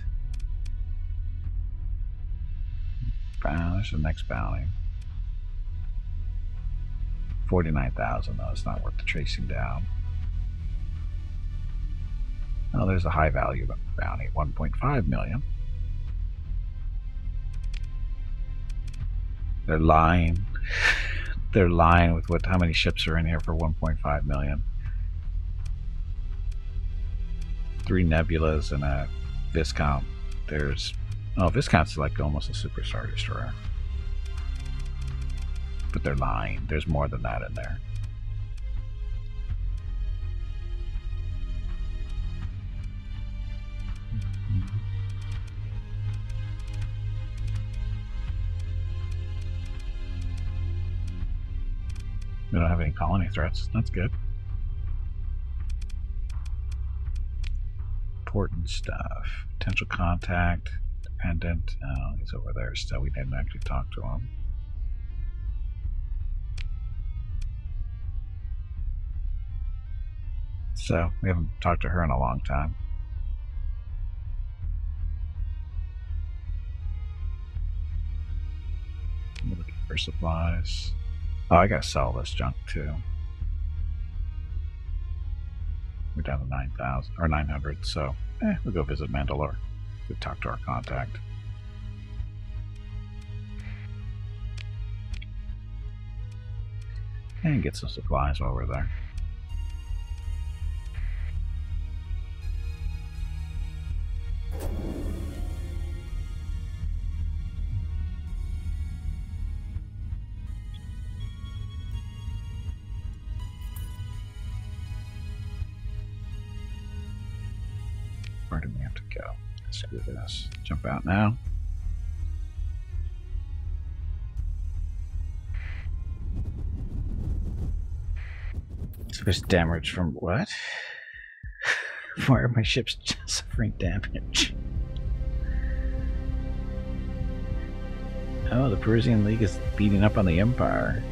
There's the next bounty. 49,000 though, it's not worth the chasing down. Oh, there's a high value bounty, 1.5 million. They're lying. They're lying with how many ships are in here for 1.5 million. 3 nebulas and a Viscount. Viscount's like almost a super Star Destroyer. But they're lying. There's more than that in there. We don't have any colony threats. That's good. Important stuff. Potential contact. Dependent. Oh, he's over there still. We didn't actually talk to him. So we haven't talked to her in a long time. I'm looking for supplies. Oh, I gotta sell this junk too. We're down to 9,000 or 900, so we'll go visit Mandalore. We'll talk to our contact. And get some supplies while we're there. Where do we have to go? Screw this. Jump out now. There's damage from what? Why are my ships suffering damage? Oh, the Parisian League is beating up on the Empire.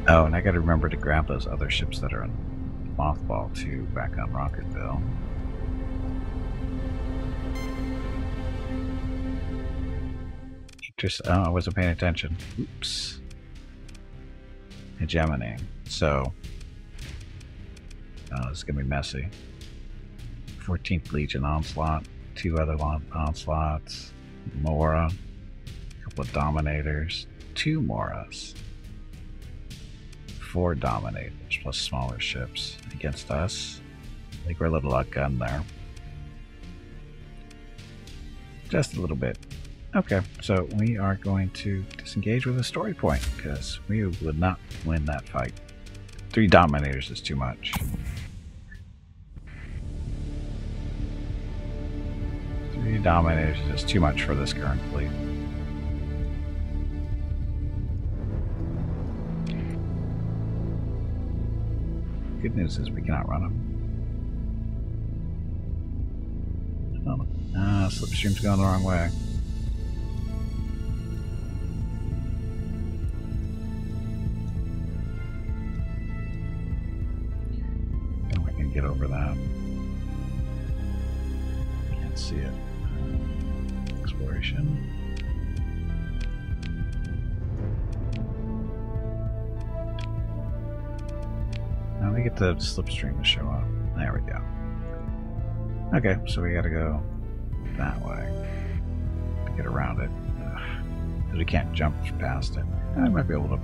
Oh, and I gotta remember to grab those other ships that are in Mothball too, back on Rocketville. Oh, I wasn't paying attention. Oops. Hegemony. So, oh, this is gonna be messy. 14th Legion onslaught, 2 other onslaughts, Mora, a couple of Dominators, 2 Moras, 4 Dominators plus smaller ships against us. I think we're a little outgunned there. Just a little bit. Okay, so we are going to disengage with a story point because we would not win that fight. 3 Dominators is too much. 3 Dominators is too much for this current fleet. Good news is we can outrun them. Oh, Slipstream's going the wrong way. Get over that. Can't see it. Exploration. Now we get the Slipstream to show up. There we go. Okay, so we gotta go that way to get around it. Because we can't jump past it. I might be able to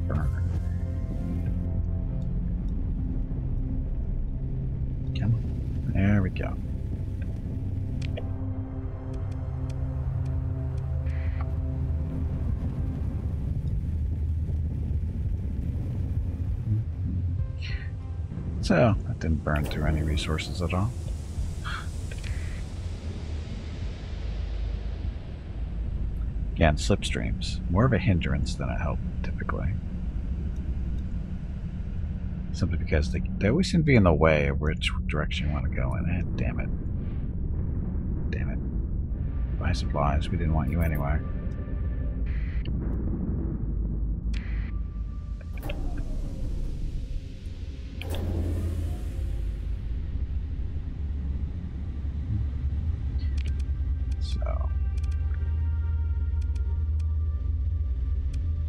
burn it. There we go. So, that didn't burn through any resources at all. Again, slipstreams. More of a hindrance than a help, typically. Simply because they always seem to be in the way of which direction you want to go in. And damn it. Damn it. Buy supplies. We didn't want you anyway.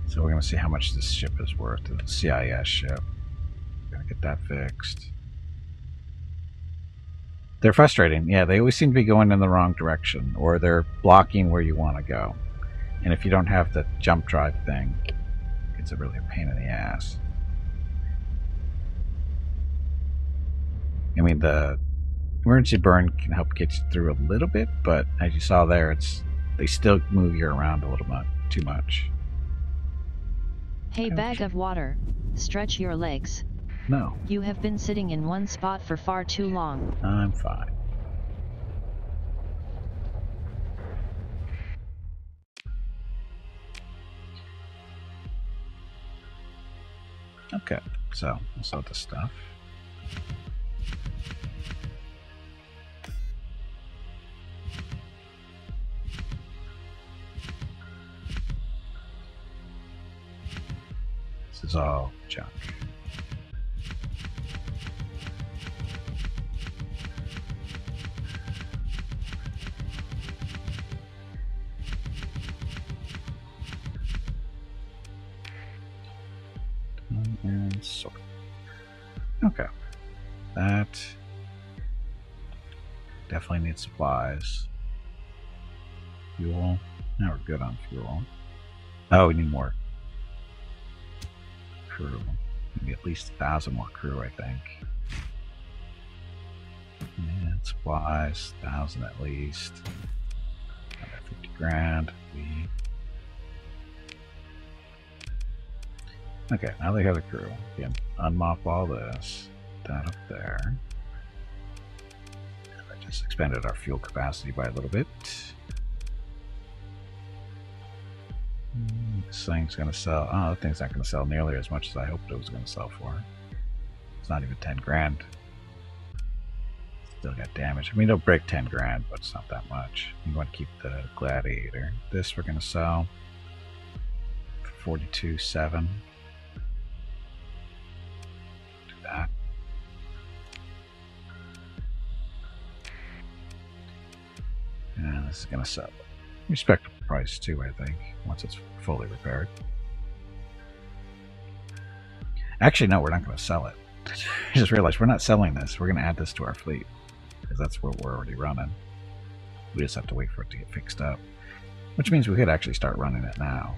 So we're going to see how much this ship is worth. The CIS ship. Get that fixed. They're frustrating. Yeah, they always seem to be going in the wrong direction, or they're blocking where you want to go. And if you don't have the jump drive thing, it's a really pain in the ass. I mean, the emergency burn can help get you through a little bit, but as you saw there, they still move you around a little bit too much. Hey, bag of water, stretch your legs. No. You have been sitting in one spot for far too long. I'm fine. Okay, so we'll sell this stuff. This is all junk. And sort. Okay. That definitely needs supplies. Fuel. Now we're good on fuel. Oh, we need more crew. Maybe at least 1,000 more crew, I think. And supplies, 1,000 at least. Another 50 grand. Okay, now they have the crew. Again, unmothball this. That up there. And I just expanded our fuel capacity by a little bit. This thing's going to sell. Oh, that thing's not going to sell nearly as much as I hoped it was going to sell for. It's not even 10 grand. Still got damage. I mean, it'll break 10 grand, but it's not that much. You want to keep the Gladiator. This we're going to sell for 42.7. Do that. And this is going to sell. Respectable price too, I think, once it's fully repaired. Actually, no, we're not going to sell it. I just realized we're not selling this. We're going to add this to our fleet because that's what we're already running. We just have to wait for it to get fixed up, which means we could actually start running it now.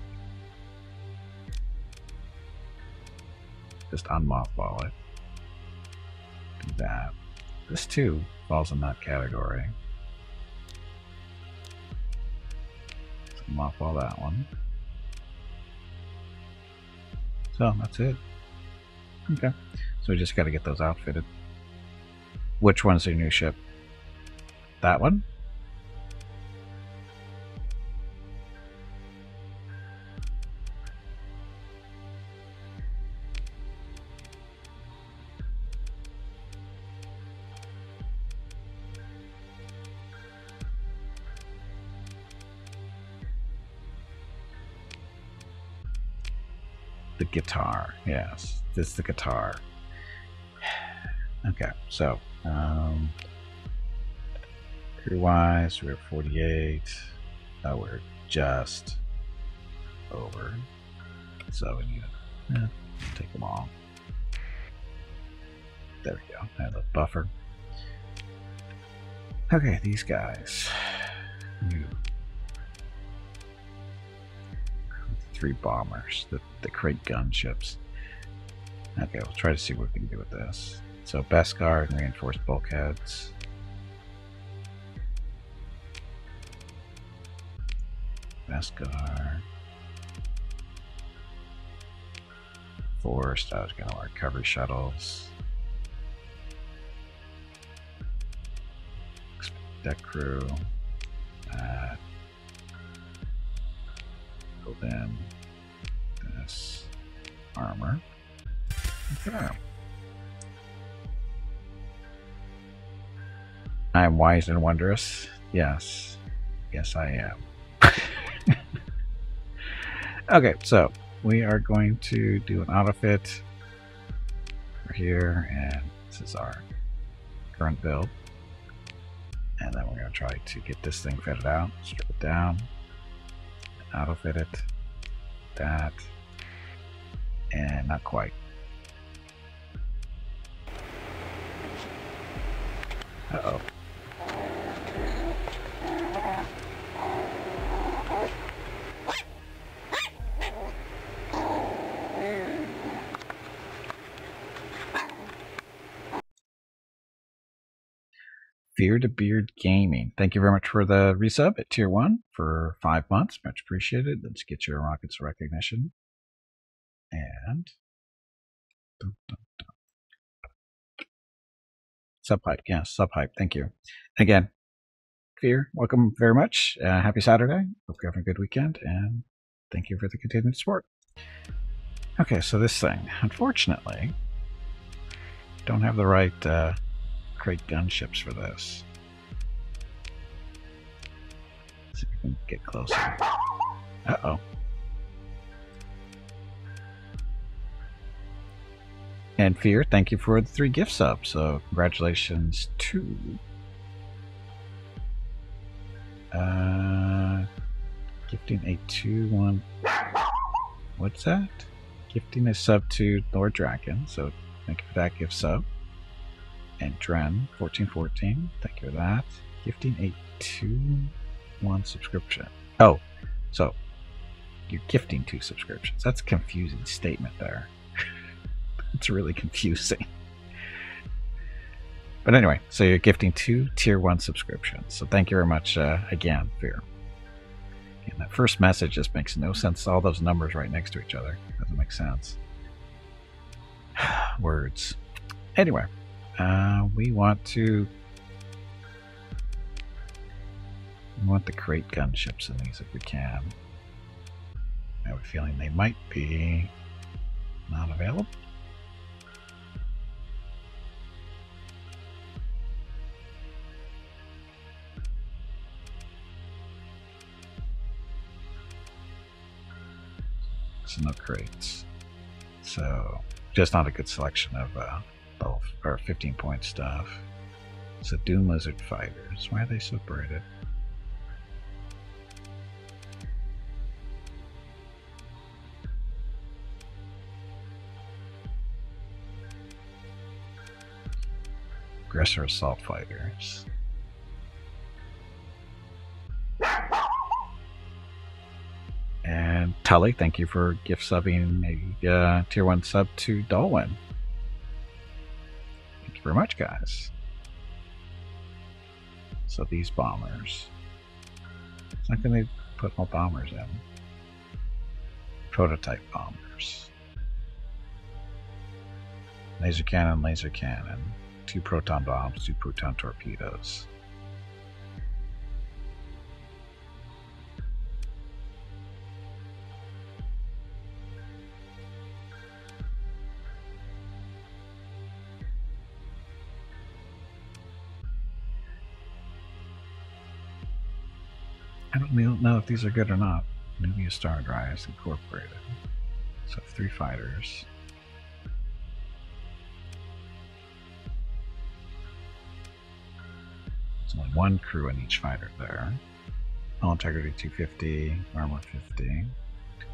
Just unmothball it. Do that. This too falls in that category. Mothball that one. So that's it. Okay. So we just got to get those outfitted. Which one's your new ship? That one? The guitar, yes, this is the guitar. Okay, so crew-wise, we're 48. We're just over. So we need to take them all. There we go. Add a buffer. Okay, these guys. New. 3 bombers, the crate gunships. Okay, we'll try to see what we can do with this. So Beskar and reinforced bulkheads. Beskar. Forced, I was going to recovery shuttles. Deck crew. Then this armor. Okay. I am wise and wondrous. Yes. Yes, I am. Okay, so we are going to do an auto fit over here, and this is our current build. And then we're going to try to get this thing fitted out, strip it down. Auto fit it, that, and not quite. Uh-oh. Fear to Beard Gaming. Thank you very much for the resub at Tier 1 for 5 months. Much appreciated. Let's get your rockets recognition. And Subhype, yes, Subhype. Thank you. Again, Fear, welcome very much. Happy Saturday. Hope you're having a good weekend, and thank you for the continued support. Okay, so this thing, unfortunately, don't have the right crate gunships for this. Let's see if we can get closer. Uh-oh. And Fear, thank you for the 3 gift subs. So congratulations to gifting a 2-1. What's that? Gifting a sub to Lord Draken. So thank you for that gift sub. And Dren 1414, thank you for that. Gifting a 2-1 subscription. Oh, so you're gifting 2 subscriptions. That's a confusing statement there. It's really confusing. But anyway, so you're gifting 2 tier 1 subscriptions. So thank you very much again, Fear. And that first message just makes no sense. All those numbers right next to each other. Doesn't make sense. Words. Anyway, we want the crate gunships in these if we can. I have a feeling they might be not available. So no crates. So just not a good selection of both or 15-point stuff. So Doom Lizard Fighters. Why are they separated? Aggressor Assault Fighters. And Tully, thank you for gift subbing a tier 1 sub to Dolwyn. Thank you very much, guys. So these bombers. It's not going to put more bombers in. Prototype bombers. Laser cannon, 2 proton bombs, 2 proton torpedoes. I don't know if these are good or not. Nubia Star Drives Incorporated. So 3 fighters. There's only 1 crew in each fighter there. All integrity 250, armor 50,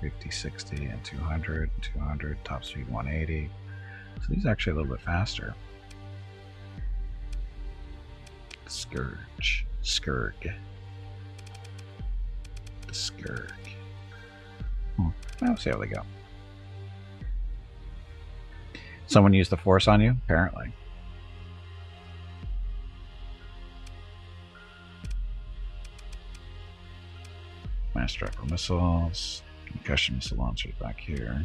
250, 60, and 200, 200, top speed 180. So these are actually a little bit faster. Scourge. Scourge. The Scourge. I'll see how they go. Someone used the Force on you? Apparently. Master Rifle missiles. Concussion missile launchers back here.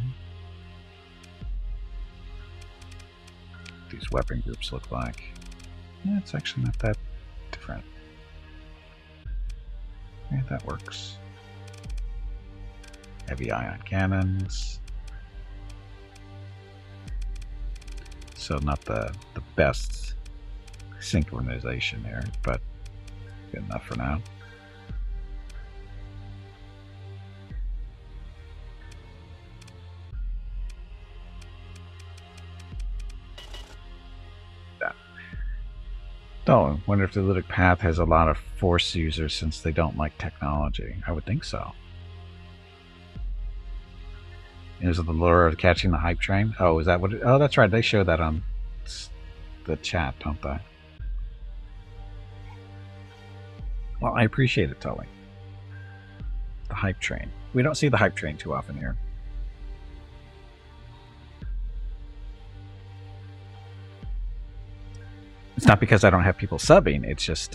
These weapon groups look like. Yeah, it's actually not that different. Yeah, that works. Heavy ion cannons. So not the best synchronization here, but good enough for now. Oh, I wonder if the Lytic Path has a lot of Force users since they don't like technology. I would think so. Is it the lure of catching the hype train? Oh, is that what it, oh, that's right. They show that on the chat, don't they? Well, I appreciate it, Tully. The hype train. We don't see the hype train too often here. It's not because I don't have people subbing. It's just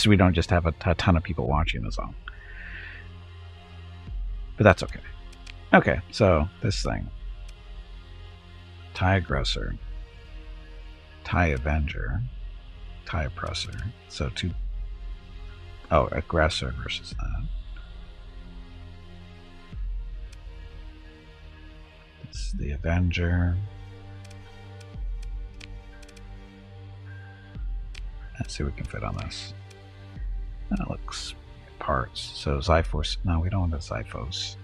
we don't just have a ton of people watching us all. But that's okay. Okay, so this thing. TIE Aggressor. TIE Avenger. TIE Oppressor. So two... Oh, Aggressor versus that. This is the Avenger. Let's see what we can fit on this. That looks parts. So Zyphos. No, we don't want the Zyphos.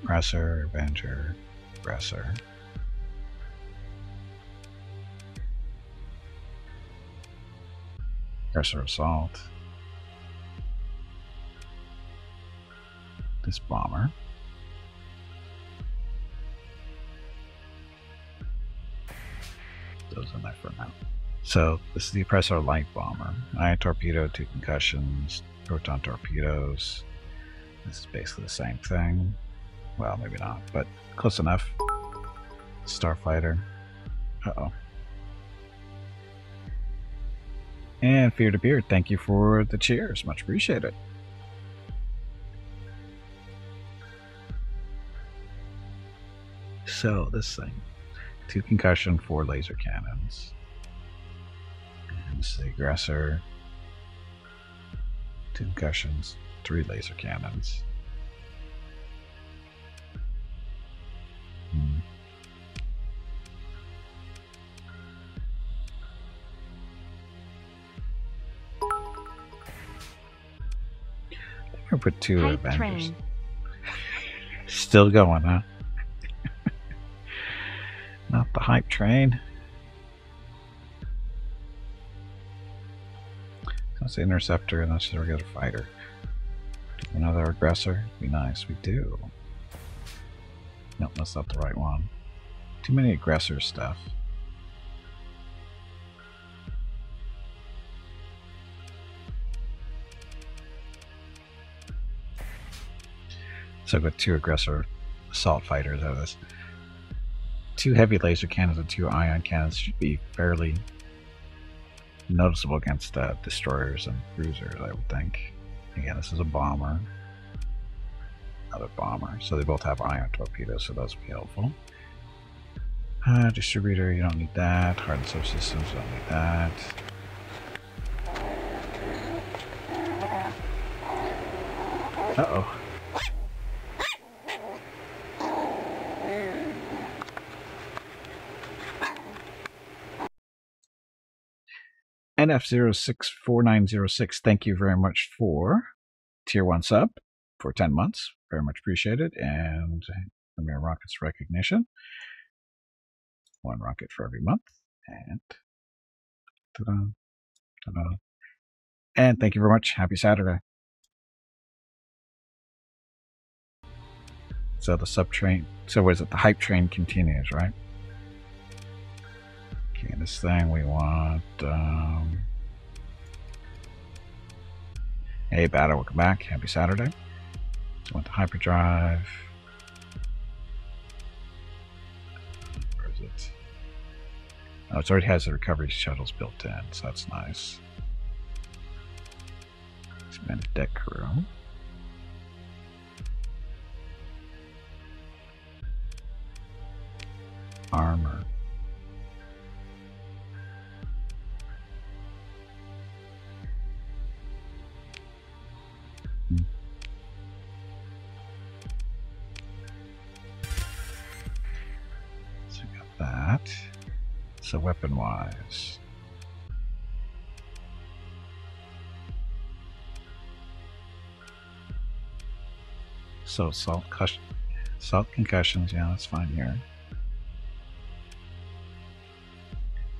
Aggressor, Avenger. aggressor. Aggressor assault. This bomber. Those in there for now. So this is the Oppressor light bomber. Ion torpedo, 2 concussions, proton torpedoes. This is basically the same thing. Well, maybe not, but close enough. Starfighter. Uh-oh. And Fear to Beard, thank you for the cheers. Much appreciated. So, this thing. 2 concussion, 4 laser cannons. And this is the aggressor. 2 concussions, 3 laser cannons. I put 2 Hype Avengers. train. Still going, huh? Not the hype train. That's the interceptor, and that's just a regular fighter. Another aggressor? Be nice. We do. Nope, that's not the right one. Too many aggressor stuff. So I've got 2 aggressor assault fighters out of this. 2 heavy laser cannons and 2 ion cannons should be fairly noticeable against destroyers and cruisers, I would think. Again, this is a bomber. Another bomber. So they both have ion torpedoes, so those would be helpful. Distributor, you don't need that. Hardened subsystems, you don't need that. Uh-oh. NF064906, thank you very much for Tier 1 sub for 10 months. Very much appreciated. And Premier Rockets recognition. 1 rocket for every month. And ta-da, ta-da. And thank you very much. Happy Saturday. So the sub train, so what is it? The hype train continues, right? Okay, this thing we want. Hey, Battle, welcome back. Happy Saturday. So I want the hyperdrive. Where is it? Oh, it already has the recovery shuttles built in, so that's nice. Expanded deck crew. Armor. So we got that. So weapon wise. So salt concussions, yeah, that's fine here.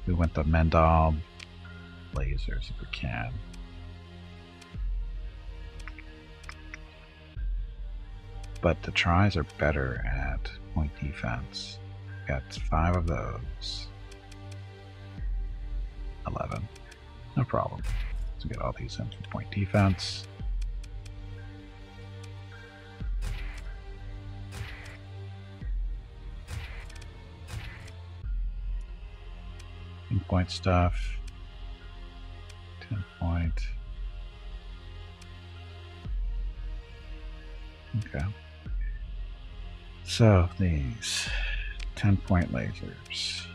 We want the Mendal lasers if we can. But the tries are better at point defense. Got 5 of those. 11. No problem. So get all these in for point defense. Point stuff. 10 point. Okay. So these 10-point lasers.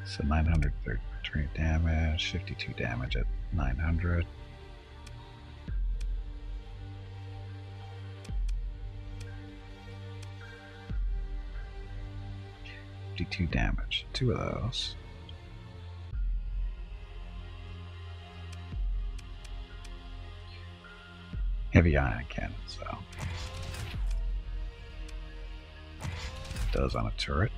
So 933 damage, 52 damage at 900. Damage. 2 of those. heavy ion cannon, so it does on a turret.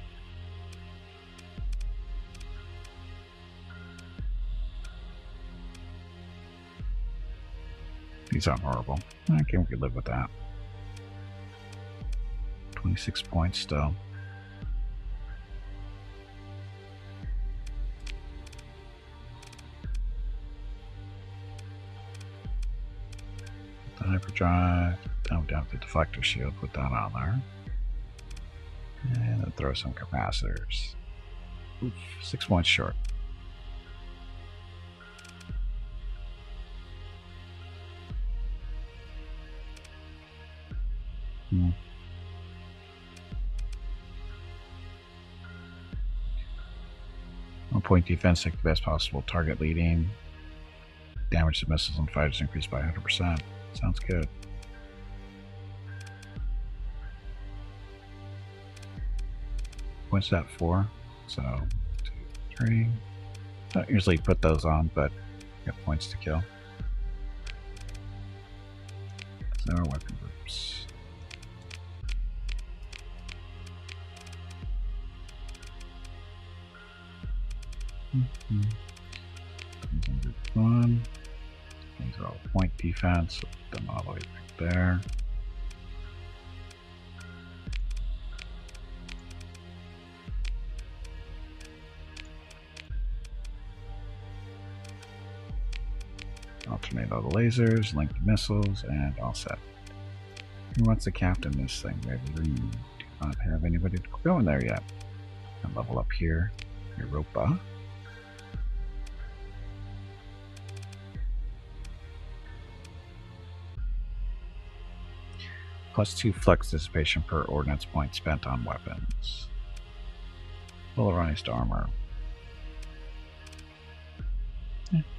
These aren't horrible. Okay, we could live with that. 26 points still. The hyperdrive. Down the deflector shield. Put that on there. And then throw some capacitors. Oof, 6 points short. Point defense, take the best possible target leading. Damage to missiles and fighters increased by 100%. Sounds good. What's that for? So, 2, 3. Don't usually put those on, but got points to kill. So, weapon groups. One. These are all point defense. So put them all the way back there. Alternate all the lasers, link the missiles, and all set. Who wants to captain this thing? We do not have anybody to go in there yet. And level up here. Europa. +2 flux dissipation per ordnance point spent on weapons. Polarized armor.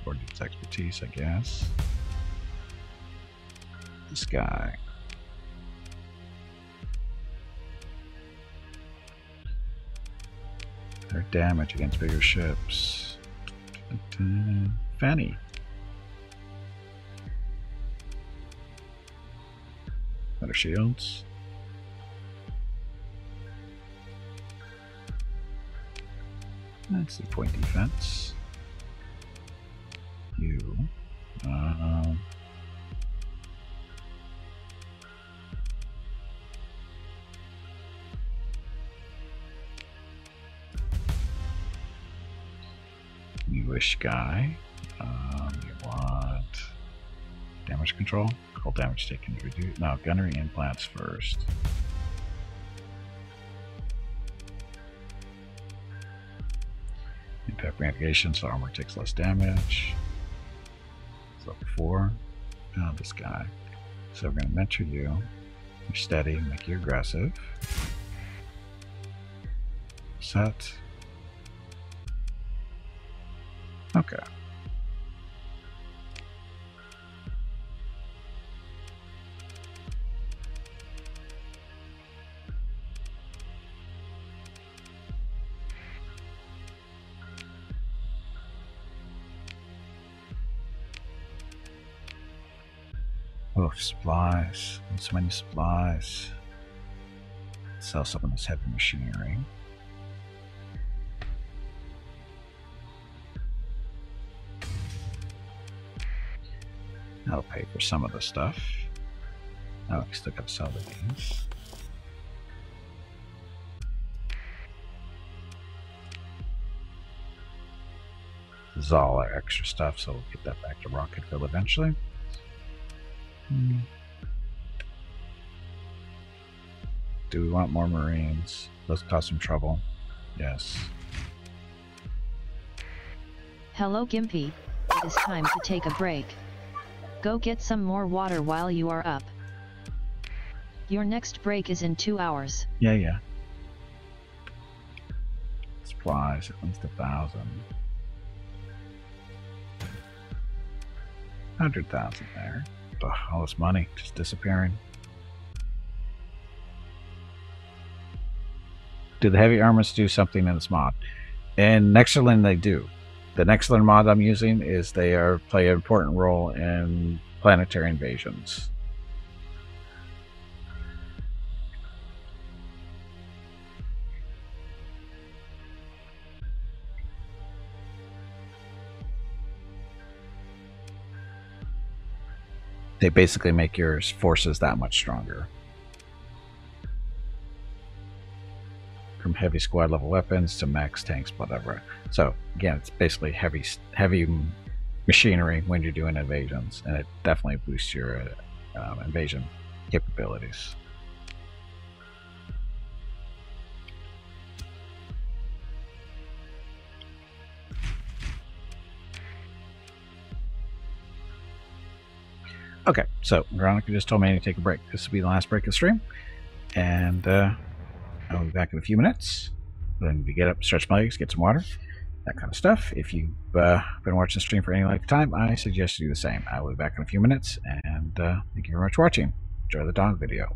Ordnance expertise, I guess. This guy. Their damage against bigger ships. Fanny. Better shields. That's the point defense. You. Newish guy. You want damage control? All damage taken to reduce. No, gunnery implants first. Impact mitigation, so armor takes less damage. It's level 4. Now this guy. So we're going to mentor you. You're steady, make you aggressive. Set. Okay. Oh, supplies. So many supplies. Sell some of this heavy machinery. That'll pay for some of the stuff. Oh, we still got to sell these. This is all our extra stuff, so we'll get that back to Rocketville eventually. Do we want more Marines? Let's cause some trouble. Yes. Hello Gimpy, it is time to take a break. Go get some more water while you are up. Your next break is in 2 hours. Yeah. Supplies, at least 1,000. 100,000 there. Ugh, all this money just disappearing. Do the heavy armors do something in this mod? In Nexerlin they do. The Nexerlin mod I'm using is they play an important role in planetary invasions. They basically make your forces that much stronger. From heavy squad level weapons to max tanks, whatever. So again, it's basically heavy machinery when you're doing invasions, and it definitely boosts your invasion capabilities. Okay, so Veronica just told me I need to take a break. This will be the last break of the stream, and I'll be back in a few minutes. Then we get up, stretch my legs, get some water, that kind of stuff. If you've been watching the stream for any length of time, I suggest you do the same. I will be back in a few minutes, and thank you very much for watching. Enjoy the dog video.